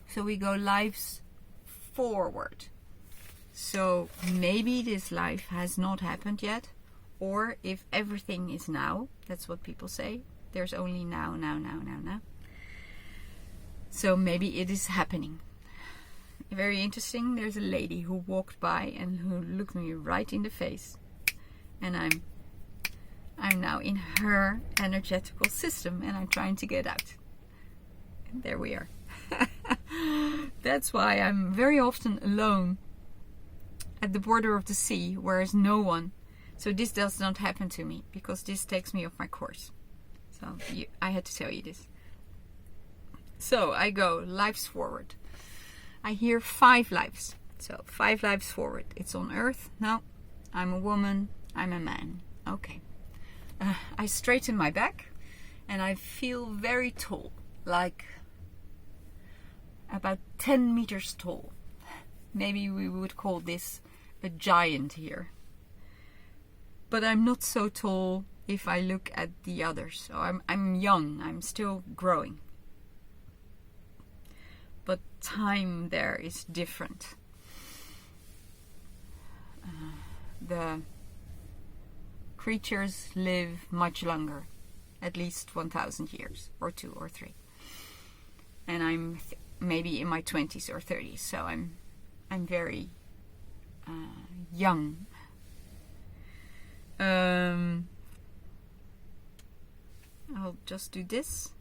So we go lives forward. So maybe this life has not happened yet, or if everything is now, that's what people say. There's only now. So maybe it is happening. Very interesting. There's a lady who walked by and who looked me right in the face, and I'm now in her energetical system, and I'm trying to get out. And there we are. That's why I'm very often alone at the border of the sea, where there's no one. So this does not happen to me, because this takes me off my course. So I had to tell you this. So I go lives forward. I hear 5 lives. So 5 lives forward. It's on Earth. No, I'm a woman. I'm a man. Okay. I straighten my back and I feel very tall, like about 10 meters tall. Maybe we would call this a giant here. But I'm not so tall if I look at the others. So I'm young. I'm still growing. But time there is different. The creatures live much longer, at least 1,000 years, or 2 or 3. And I'm maybe in my 20s or 30s, so I'm very young. I'll just do this.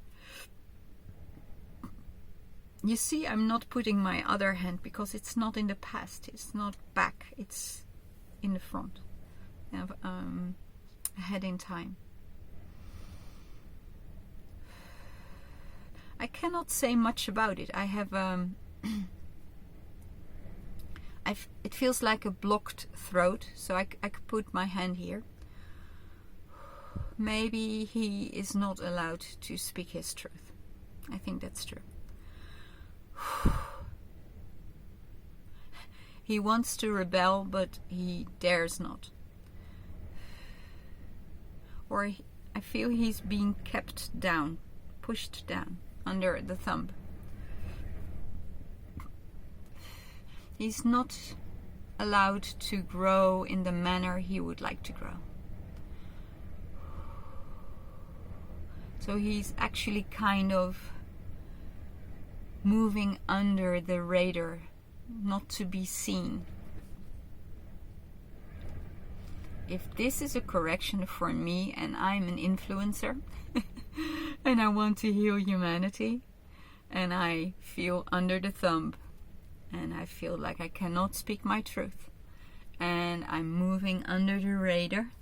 You see, I'm not putting my other hand because it's not in the past, it's not back, it's in the front, ahead in time. I cannot say much about it. I have it feels like a blocked throat, so I could put my hand here. Maybe he is not allowed to speak his truth. I think that's true. He wants to rebel, but he dares not. Or I feel he's being kept down, pushed down, under the thumb. He's not allowed to grow in the manner he would like to grow. So he's actually kind of moving under the radar, not to be seen. If this is a correction for me and I'm an influencer and I want to heal humanity and I feel under the thumb and I feel like I cannot speak my truth and I'm moving under the radar,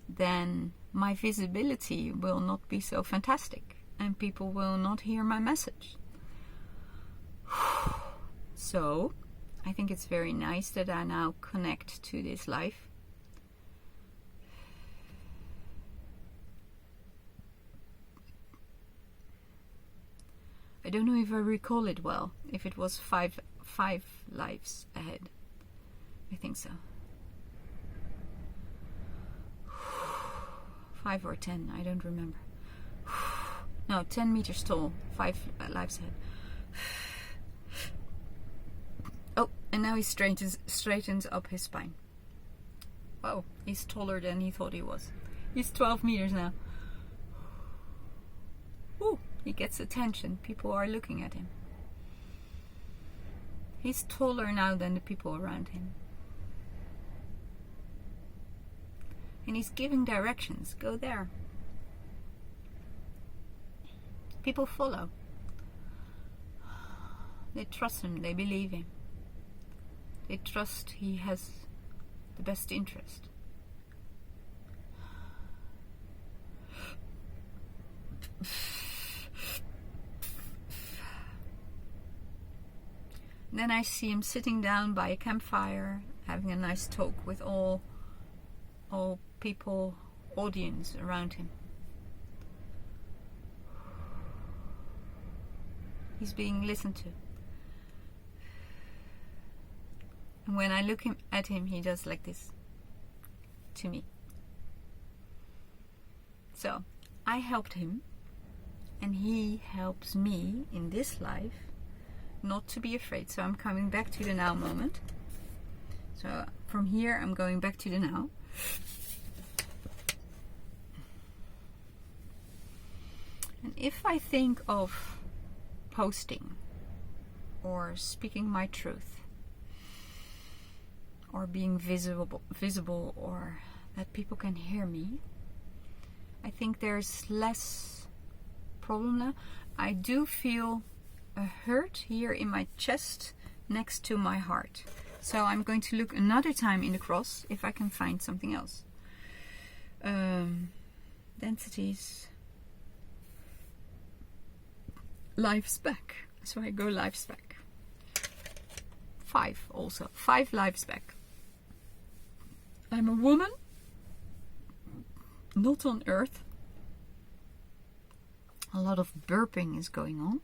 then my visibility will not be so fantastic and people will not hear my message. So I think it's very nice that I now connect to this life. I don't know if I recall it well, if it was five lives ahead. I think so. 5 or 10, I don't remember. No, 10 meters tall, 5 lives ahead. Oh, and now he straightens up his spine. Wow, he's taller than he thought he was. He's 12 meters now. Ooh, he gets attention. People are looking at him. He's taller now than the people around him. And he's giving directions. Go there. People follow. They trust him. They believe him. They trust he has the best interest. Then I see him sitting down by a campfire, having a nice talk with all people, audience around him. He's being listened to. And when I look at him, he does like this to me. So I helped him, and he helps me in this life not to be afraid. So I'm coming back to the now moment. So from here, I'm going back to the now. And if I think of posting or speaking my truth or being visible or that people can hear me, I think there's less problem now. I do feel a hurt here in my chest next to my heart. So I'm going to look another time in the cross if I can find something else. Densities. Lives back. So I go lives back. 5 also. 5 lives back. I'm a woman. Not on earth. A lot of burping is going on.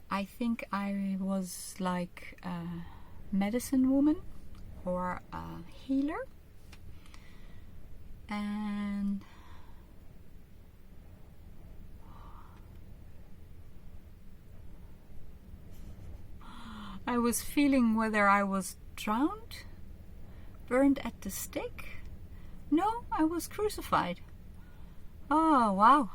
I think I was like a medicine woman or a healer. And I was feeling whether I was drowned, burned at the stake. No, I was crucified. Oh, wow.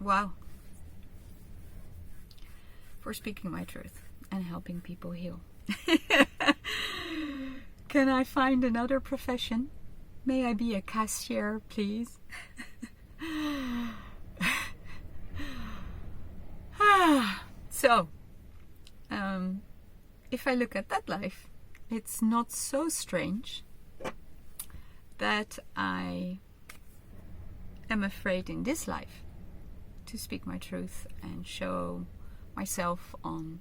Wow. For speaking my truth and helping people heal. Can I find another profession? May I be a cashier, please? So, if I look at that life, it's not so strange that I am afraid in this life to speak my truth and show myself on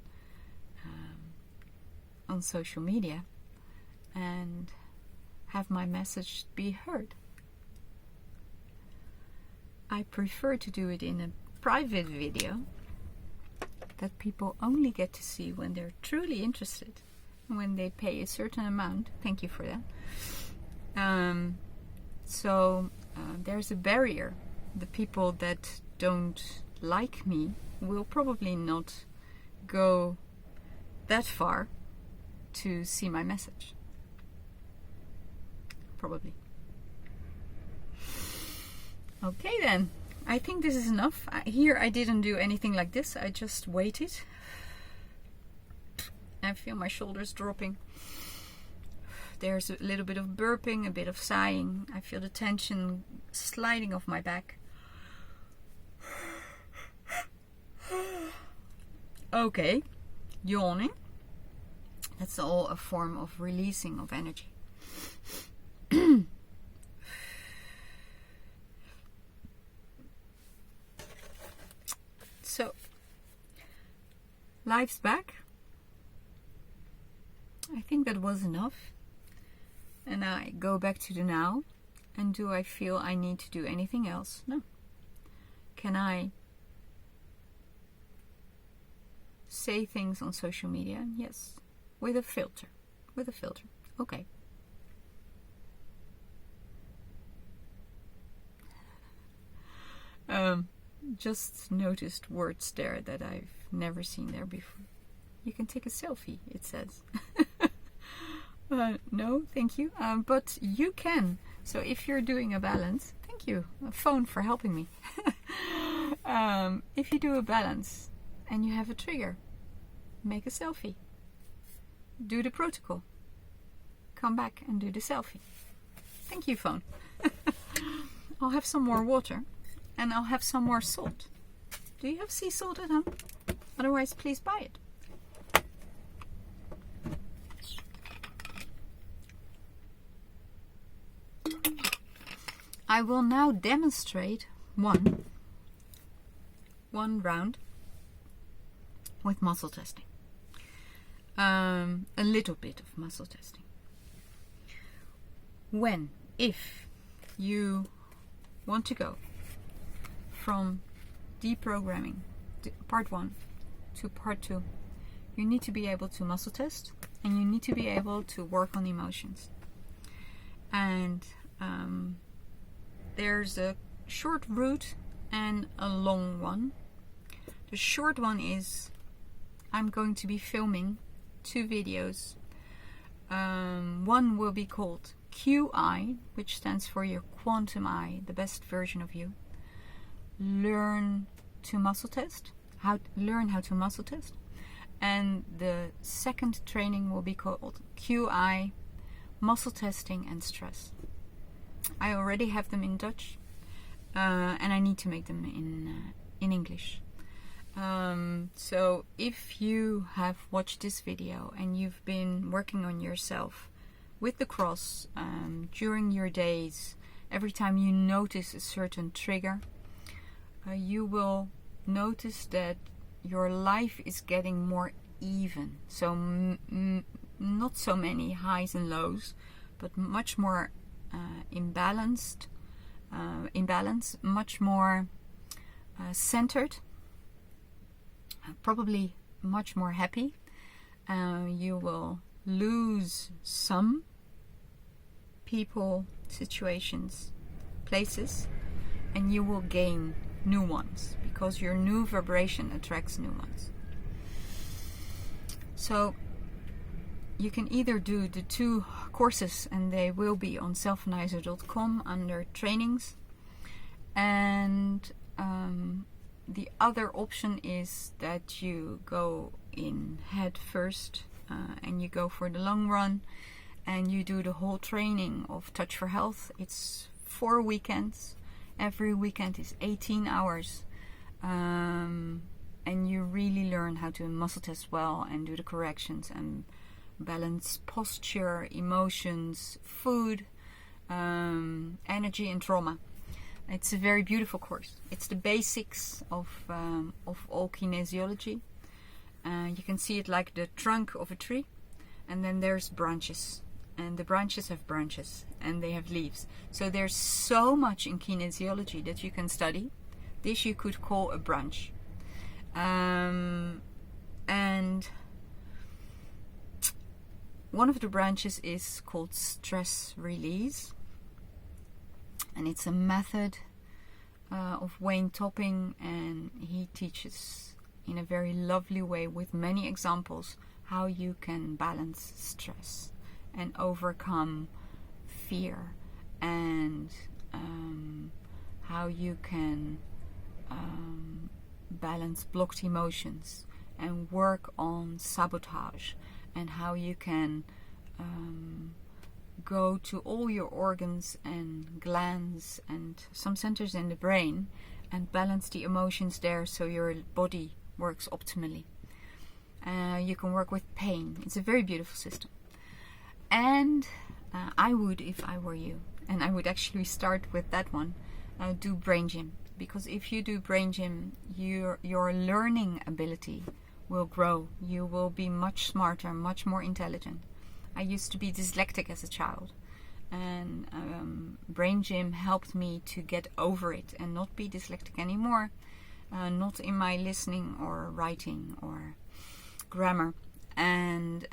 social media and have my message be heard. I prefer to do it in a private video that people only get to see when they're truly interested, when they pay a certain amount. Thank you for that. So there's a barrier. The people that don't like me will probably not go that far to see my message. Probably. Okay then. I think this is enough. Here I didn't do anything like this. I just waited. I feel my shoulders dropping. There's a little bit of burping, a bit of sighing. I feel the tension sliding off my back. Okay, yawning. That's all a form of releasing of energy. So, life's back. I think that was enough. And I go back to the now. And do I feel I need to do anything else? No. Can I say things on social media? Yes. With a filter. With a filter. Okay. Just noticed words there that I've never seen there before. You can take a selfie, it says. No, thank you. But you can. So if you're doing a balance, thank you, a phone for helping me. If you do a balance and you have a trigger, make a selfie. Do the protocol. Come back and do the selfie. Thank you, phone. I'll have some more water and I'll have some more salt. Do you have sea salt at home? Otherwise, please buy it. I will now demonstrate one round with muscle testing. a little bit of muscle testing. If you want to go from deprogramming part 1 to part 2, you need to be able to muscle test, and you need to be able to work on emotions. And there's a short route and a long one. The short one is I'm going to be filming 2 videos. One will be called QI, which stands for your QuantumI, the best version of you. Learn to muscle test. Learn how to muscle test. And the second training will be called QI, muscle testing and stress. I already have them in Dutch, and I need to make them in English. So if you have watched this video and you've been working on yourself with the cross during your days, every time you notice a certain trigger, you will notice that your life is getting more even. So not so many highs and lows, but much more imbalance, much more centered, probably much more happy. You will lose some people, situations, places, and you will gain new ones, because your new vibration attracts new ones. So you can either do the 2 courses, and they will be on selfenizer.com under trainings, and the other option is that you go in head first, and you go for the long run, and you do the whole training of Touch for Health. It's 4 weekends. Every weekend is 18 hours. And you really learn how to muscle test well and do the corrections and balance posture, emotions, food, energy and trauma. It's a very beautiful course. It's the basics of all kinesiology. You can see it like the trunk of a tree, and then there's branches, and the branches have branches, and they have leaves. So there's so much in kinesiology that you can study. This you could call a branch. And one of the branches is called stress release, and it's a method of Wayne Topping, and he teaches in a very lovely way with many examples how you can balance stress and overcome fear, and how you can balance blocked emotions and work on sabotage, and how you can go to all your organs and glands and some centers in the brain and balance the emotions there so your body works optimally. You can work with pain. It's a very beautiful system. And I would, if I were you, and I would actually start with that one, do brain gym. Because if you do brain gym, your learning ability will grow. You will be much smarter, much more intelligent. I used to be dyslexic as a child, and brain gym helped me to get over it and not be dyslexic anymore, not in my listening or writing or grammar, and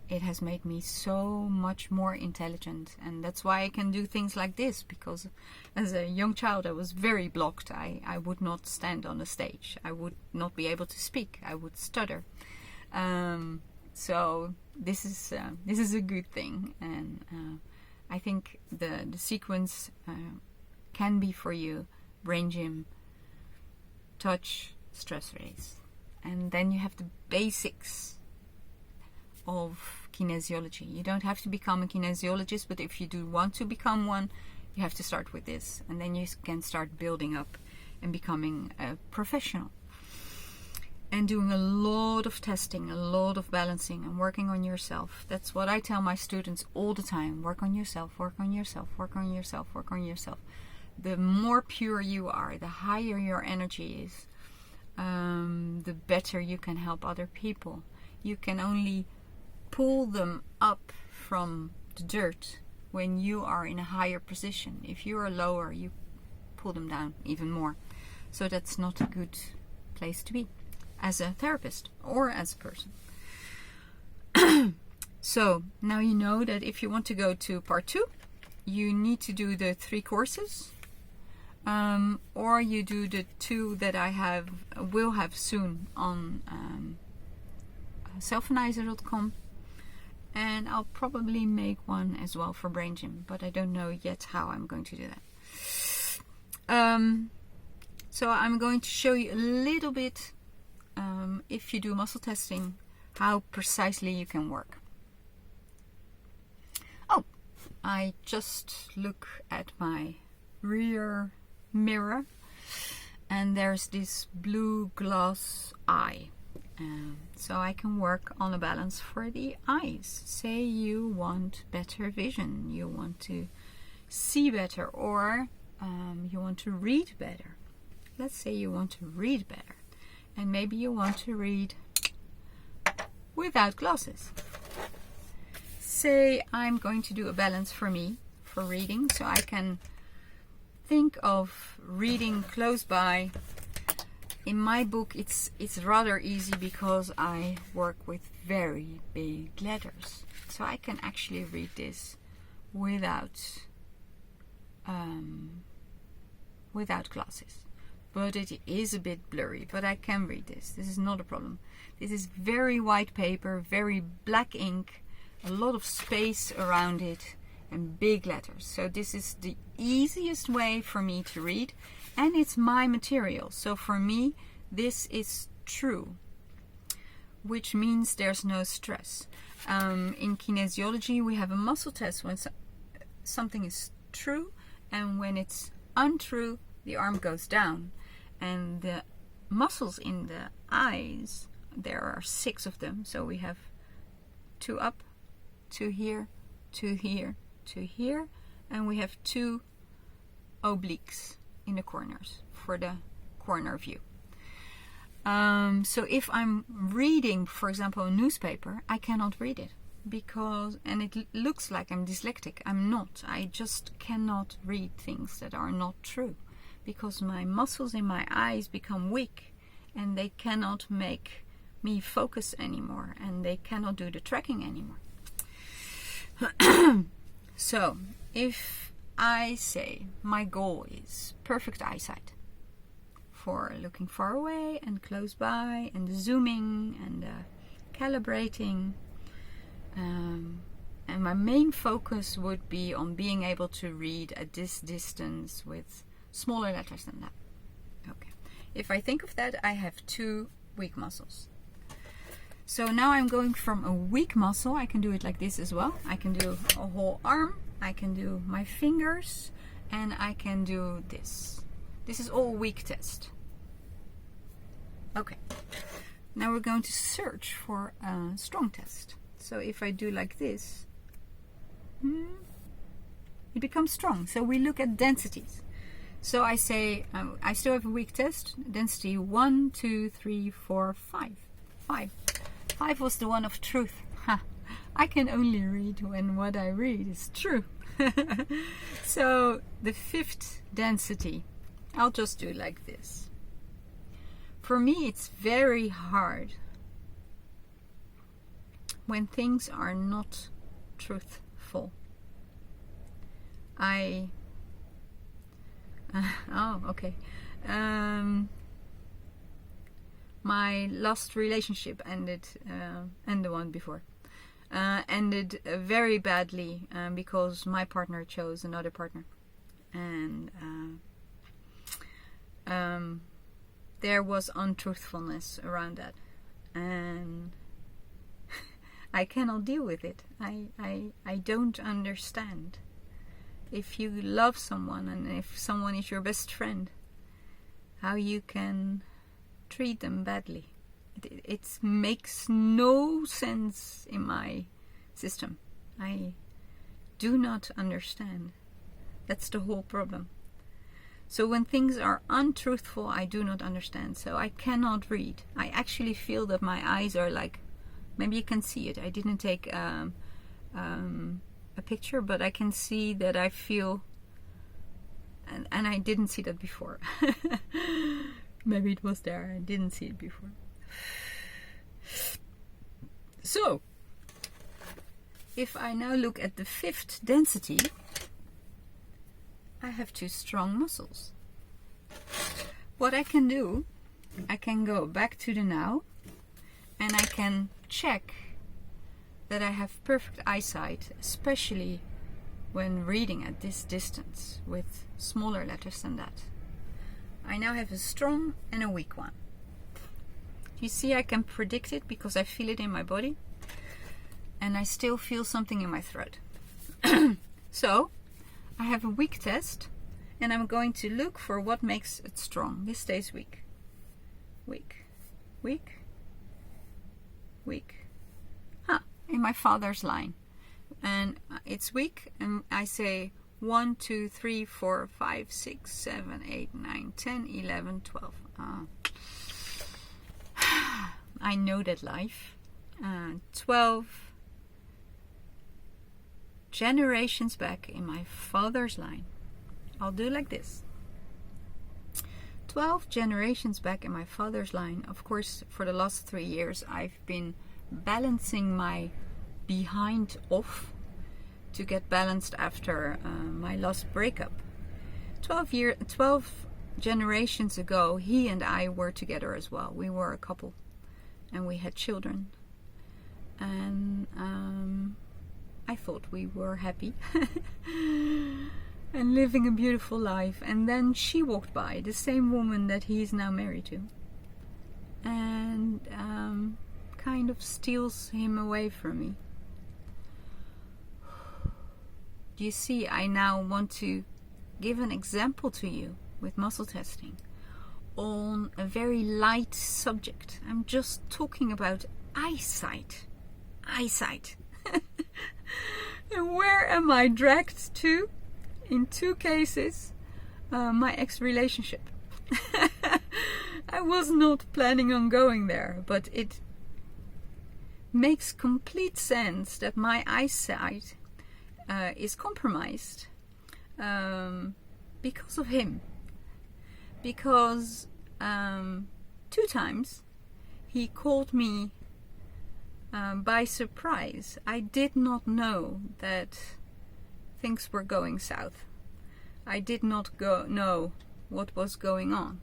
it has made me so much more intelligent. And that's why I can do things like this, because as a young child I was very blocked. I would not stand on the stage. I would not be able to speak. I would stutter. So this is a good thing, and I think the sequence can be for you: brain gym, touch, stress release, and then you have the basics of kinesiology. You don't have to become a kinesiologist, but if you do want to become one, you have to start with this, and then you can start building up and becoming a professional. And doing a lot of testing, a lot of balancing, and working on yourself. That's what I tell my students all the time. Work on yourself, work on yourself, work on yourself, work on yourself. The more pure you are, the higher your energy is, the better you can help other people. You can only pull them up from the dirt when you are in a higher position. If you are lower, you pull them down even more. So that's not a good place to be as a therapist or as a person. So now you know that if you want to go to part 2, you need to do the 3 courses, or you do the 2 that I will have soon on selfenizer.com, and I'll probably make one as well for Brain Gym, but I don't know yet how I'm going to do that. So I'm going to show you a little bit, if you do muscle testing, how precisely you can work. Oh, I just look at my rear mirror and there's this blue glass eye. So I can work on a balance for the eyes. Say you want better vision, you want to see better, or you want to read better. Let's say you want to read better, and maybe you want to read without glasses. Say I'm going to do a balance for me for reading, so I can think of reading close by. In my book it's rather easy because I work with very big letters, so I can actually read this without glasses. But it is a bit blurry, but I can read this. This is not a problem. This is very white paper, very black ink, a lot of space around it, and big letters. So this is the easiest way for me to read, and it's my material. So for me, this is true, which means there's no stress. In kinesiology, we have a muscle test when something is true, and when it's untrue, the arm goes down. And the muscles in the eyes, there are 6 of them. So we have 2 up, 2 here, 2 here, 2 here, and we have 2 obliques in the corners for the corner view. So if I'm reading, for example, a newspaper, I cannot read it and it looks like I'm dyslexic. I'm not. I just cannot read things that are not true, because my muscles in my eyes become weak and they cannot make me focus anymore, and they cannot do the tracking anymore. So if I say my goal is perfect eyesight for looking far away and close by, and the zooming and the calibrating, and my main focus would be on being able to read at this distance with smaller letters than that. Okay. If I think of that, I have 2 weak muscles. So now I'm going from a weak muscle. I can do it like this as well. I can do a whole arm, I can do my fingers, and I can do this. This is all weak test. Okay. Now we're going to search for a strong test. So if I do like this, it becomes strong. So we look at densities. So I say, I still have a weak test. Density 1, 2, 3, 4, 5. 5 was the one of truth. I can only read when what I read is true. So the 5th density, I'll just do like this. For me, it's very hard when things are not truthful. Okay. My last relationship ended, and the one before, ended very badly because my partner chose another partner, and there was untruthfulness around that, and I cannot deal with it. I don't understand. If you love someone, and if someone is your best friend, how you can treat them badly. It makes no sense in my system. I do not understand. That's the whole problem. So when things are untruthful, I do not understand. So I cannot read. I actually feel that my eyes are like Maybe you can see it. I didn't take a picture, but I can see that I feel, and I didn't see that before. Maybe it was there. I didn't see it before. So, if I now look at the 5th density, I have 2 strong muscles. What I can do, I can go back to the now, and I can check that I have perfect eyesight, especially when reading at this distance with smaller letters than that. I now have a strong and a weak one. You see, I can predict it because I feel it in my body, and I still feel something in my throat. So, I have a weak test, and I'm going to look for what makes it strong. This stays weak. Weak. Weak. Weak. In my father's line. And it's weak, and I say 1, 2, 3, 4, 5, 6, 7, 8, 9, 10, 11, 12. I know that life. 12 generations back in my father's line. I'll do like this. 12 generations back in my father's line. Of course, for the last 3 years, I've been balancing my behind off to get balanced after my last breakup. 12 generations ago, he and I were together as well. We were a couple, and we had children, and I thought we were happy and living a beautiful life. And then she walked by, the same woman that he's now married to, and kind of steals him away from me. Do you see, I now want to give an example to you with muscle testing on a very light subject. I'm just talking about eyesight. And where am I dragged to? In 2 cases, my ex-relationship. I was not planning on going there, but it makes complete sense that my eyesight is compromised because of him. Because 2 times he called me by surprise. I did not know that things were going south. I did not know what was going on.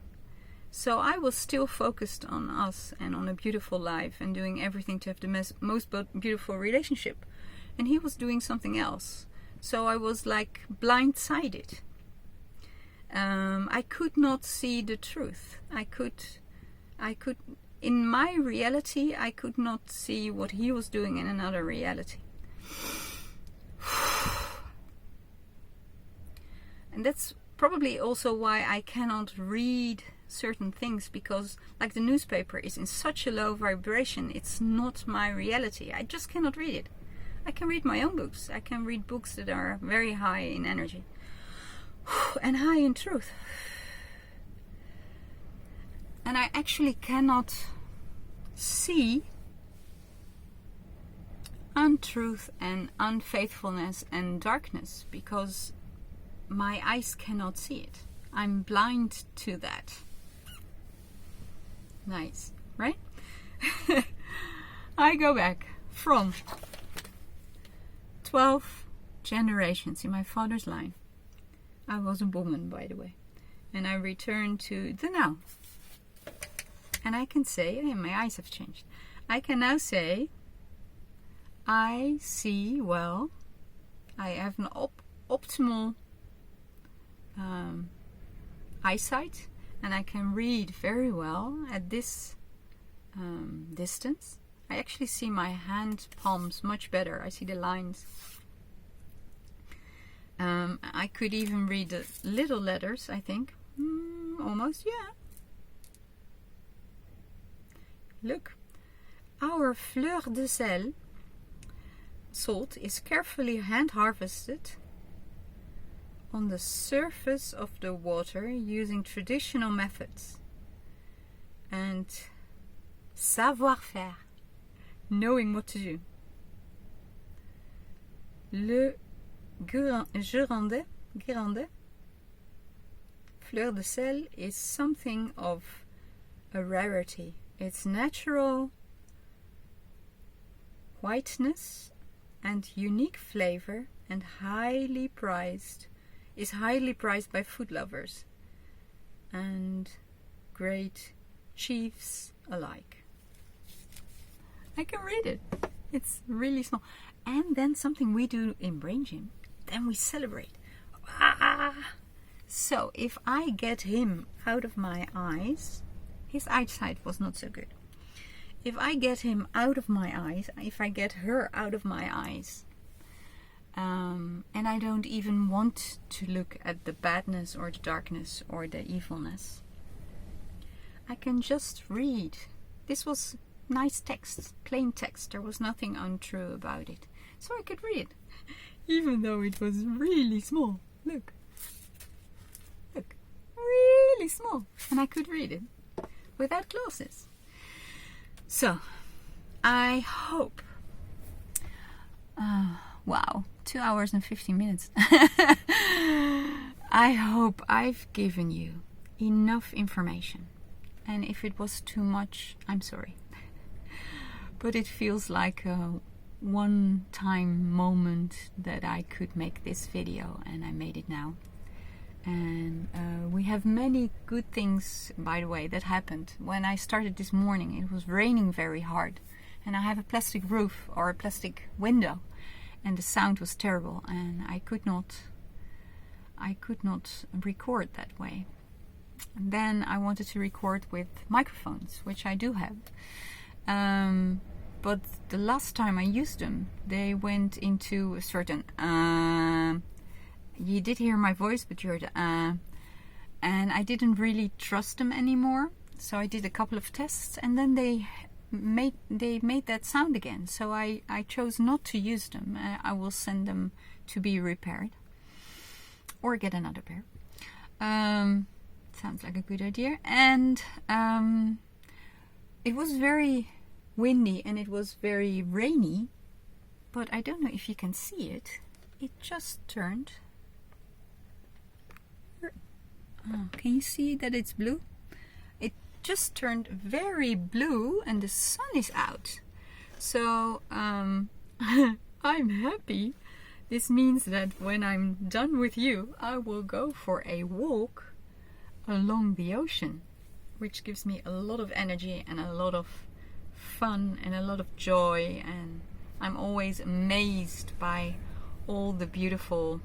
So I was still focused on us and on a beautiful life and doing everything to have the most beautiful relationship. And he was doing something else. So I was like blindsided. I could not see the truth. I could, in my reality, I could not see what he was doing in another reality. And that's probably also why I cannot read certain things, because like the newspaper is in such a low vibration, it's not my reality. I just cannot read it. I can read my own books. I can read books that are very high in energy and high in truth. And I actually cannot see untruth and unfaithfulness and darkness because my eyes cannot see it. I'm blind to that. Nice, right? I go back from 12 generations in my father's line. I was a woman, by the way. And I return to the now. And I can say, hey, my eyes have changed. I can now say, I see well. I have an optimal eyesight, and I can read very well at this distance. I actually see my hand palms much better. I see the lines. I could even read the little letters, I think. Almost, yeah. Look. Our fleur de sel, salt, is carefully hand harvested on the surface of the water using traditional methods and savoir-faire. knowing what to do. Le Guérande, fleur de sel, is something of a rarity. Its natural whiteness and unique flavor is highly prized by food lovers and great chiefs alike. I can read it. It's really small. And then something we do in Brain Gym, then we celebrate. So if I get him out of my eyes, his eyesight was not so good. If I get him out of my eyes, if I get her out of my eyes, and I don't even want to look at the badness or the darkness or the evilness, I can just read. This was nice text, plain text. There was nothing untrue about it. So I could read, even though it was really small. Look, really small. And I could read it without glasses. So, I hope, wow, 2 hours and 15 minutes. I hope I've given you enough information. And if it was too much, I'm sorry. But it feels like a one-time moment that I could make this video, and I made it now. And we have many good things, by the way, that happened. When I started this morning, it was raining very hard, and I have a plastic roof or a plastic window, and the sound was terrible, and I could not record that way. And then I wanted to record with microphones, which I do have. But the last time I used them, they went into a certain you did hear my voice, but you heard and I didn't really trust them anymore. So I did a couple of tests, and then they made that sound again. So I chose not to use them. I will send them to be repaired or get another pair. Sounds like a good idea. And it was very windy and it was very rainy, but I don't know if you can see it. It just turned. Oh, can you see that it's blue? It just turned very blue and the sun is out. So I'm happy. This means that when I'm done with you, I will go for a walk along the ocean, which gives me a lot of energy and a lot of fun and a lot of joy, and I'm always amazed by all the beautiful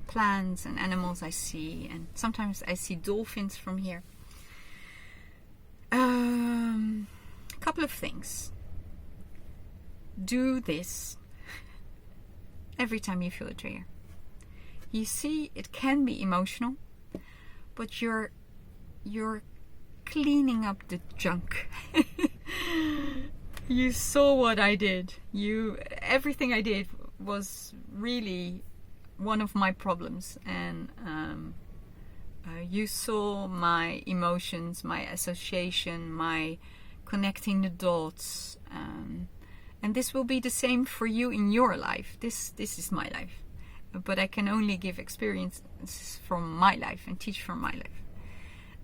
plants and animals I see, and sometimes I see dolphins from here. A couple of things. Do this every time you feel a trigger. You see, it can be emotional, but you're cleaning up the junk. You saw what I did. Everything I did was really one of my problems, and you saw my emotions, my association, my connecting the dots, and this will be the same for you in your life. This is my life, but I can only give experiences from my life and teach from my life.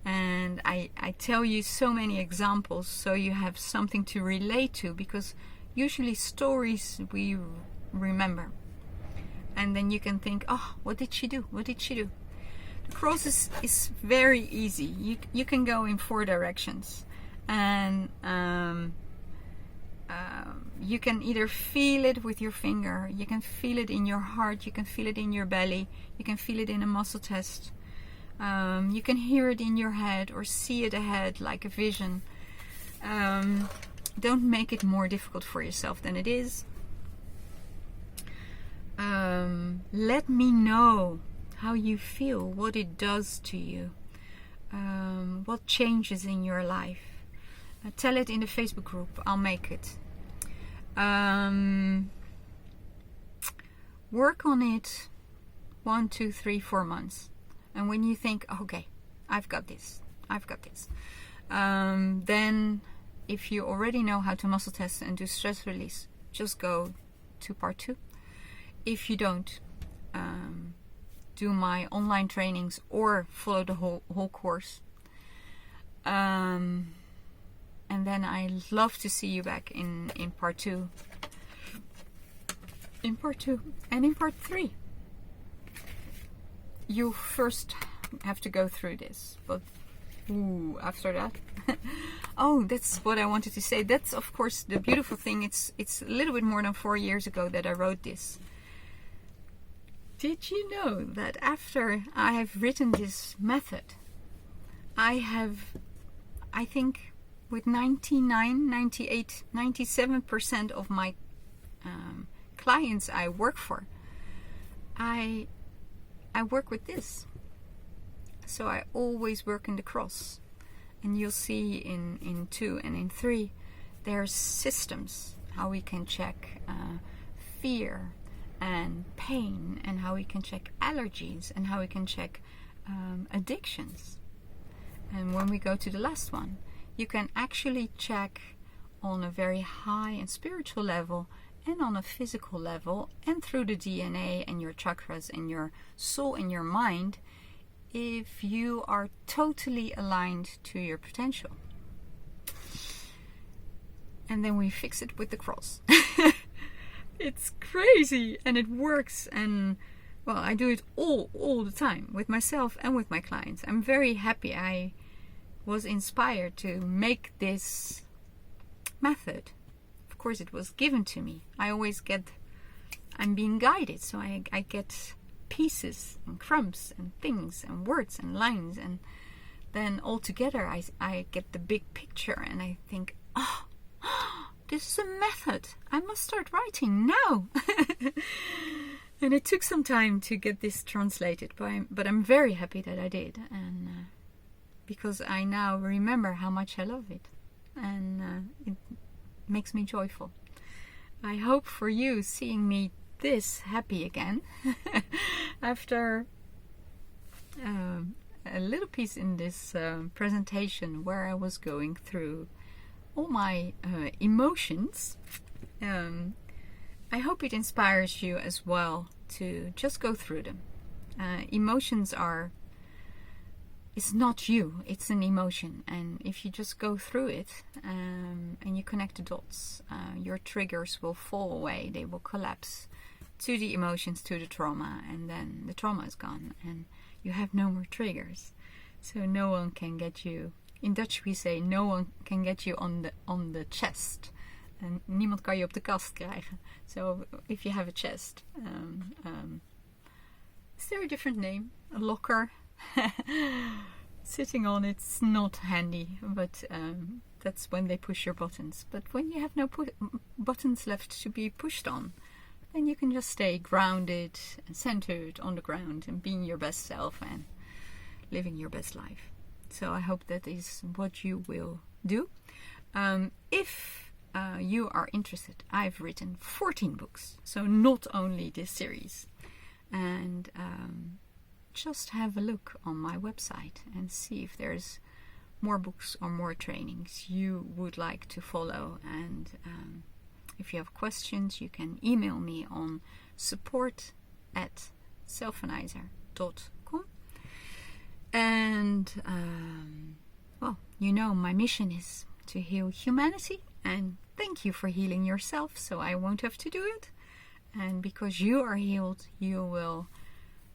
And I tell you so many examples so you have something to relate to, because usually stories we remember. And then you can think, oh, what did she do? What did she do? The process is very easy. You can go in 4 directions. And you can either feel it with your finger, you can feel it in your heart, you can feel it in your belly, you can feel it in a muscle test. You can hear it in your head or see it ahead like a vision. Don't make it more difficult for yourself than it is. Let me know how you feel, what it does to you, what changes in your life. Tell it in the Facebook group. I'll make it. Work on it 1, 2, 3, 4 months. And when you think, okay, I've got this, then if you already know how to muscle test and do stress release, just go to part 2. If you don't, do my online trainings or follow the whole course. And then I love to see you back in part 2. In part 2 and in part 3. You first have to go through this, but after that. Oh, that's what I wanted to say. That's of course the beautiful thing. It's a little bit more than 4 years ago that I wrote this. Did you know that after I have written this method, I think with 99, 98, 97% of my clients I work for, I work with this. So I always work in the cross. And you'll see in 2 and in 3, there's systems, how we can check fear and pain, and how we can check allergies, and how we can check addictions. And when we go to the last one, you can actually check on a very high and spiritual level, and on a physical level, and through the DNA and your chakras and your soul and your mind, if you are totally aligned to your potential. And then we fix it with the cross. It's crazy, and it works. And well, I do it all the time with myself and with my clients. I'm very happy I was inspired to make this method. Of course, it was given to me. I'm being guided, so I get pieces and crumbs and things and words and lines, and then all together I get the big picture, and I think, oh, this is a method. I must start writing now. And it took some time to get this translated, but I'm very happy that I did, and because I now remember how much I love it, and it makes me joyful. I hope for you seeing me this happy again after a little piece in this presentation where I was going through all my emotions. I hope it inspires you as well to just go through them. Emotions it's not you, it's an emotion, and if you just go through it and you connect the dots, your triggers will fall away, they will collapse to the emotions, to the trauma, and then the trauma is gone and you have no more triggers. So no one can get you, in Dutch we say, no one can get you on the chest. En niemand kan je op de kast krijgen. So if you have a chest, is there a different name? A locker? Sitting on it's not handy, but that's when they push your buttons. But when you have no buttons left to be pushed on, then you can just stay grounded and centered on the ground and being your best self and living your best life. So I hope that is what you will do. If you are interested, I've written 14 books, so not only this series. And just have a look on my website and see if there's more books or more trainings you would like to follow. And if you have questions, you can email me on support@selfenizer.com. And well, you know my mission is to heal humanity, and thank you for healing yourself, so I won't have to do it. And because you are healed, you will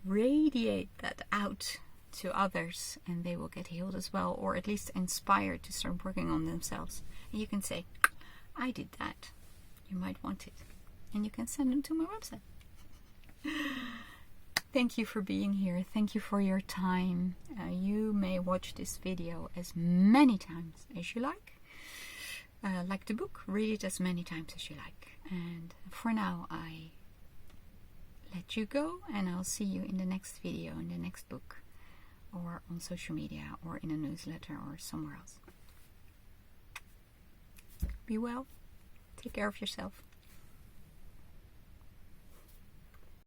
radiate that out to others, and they will get healed as well, or at least inspired to start working on themselves. And you can say, I did that. You might want it. And you can send them to my website. Thank you for being here. Thank you for your time. You may watch this video as many times as you like. Like the book, read it as many times as you like. And for now, I let you go, and I'll see you in the next video, in the next book, or on social media, or in a newsletter, or somewhere else. Be well. Take care of yourself.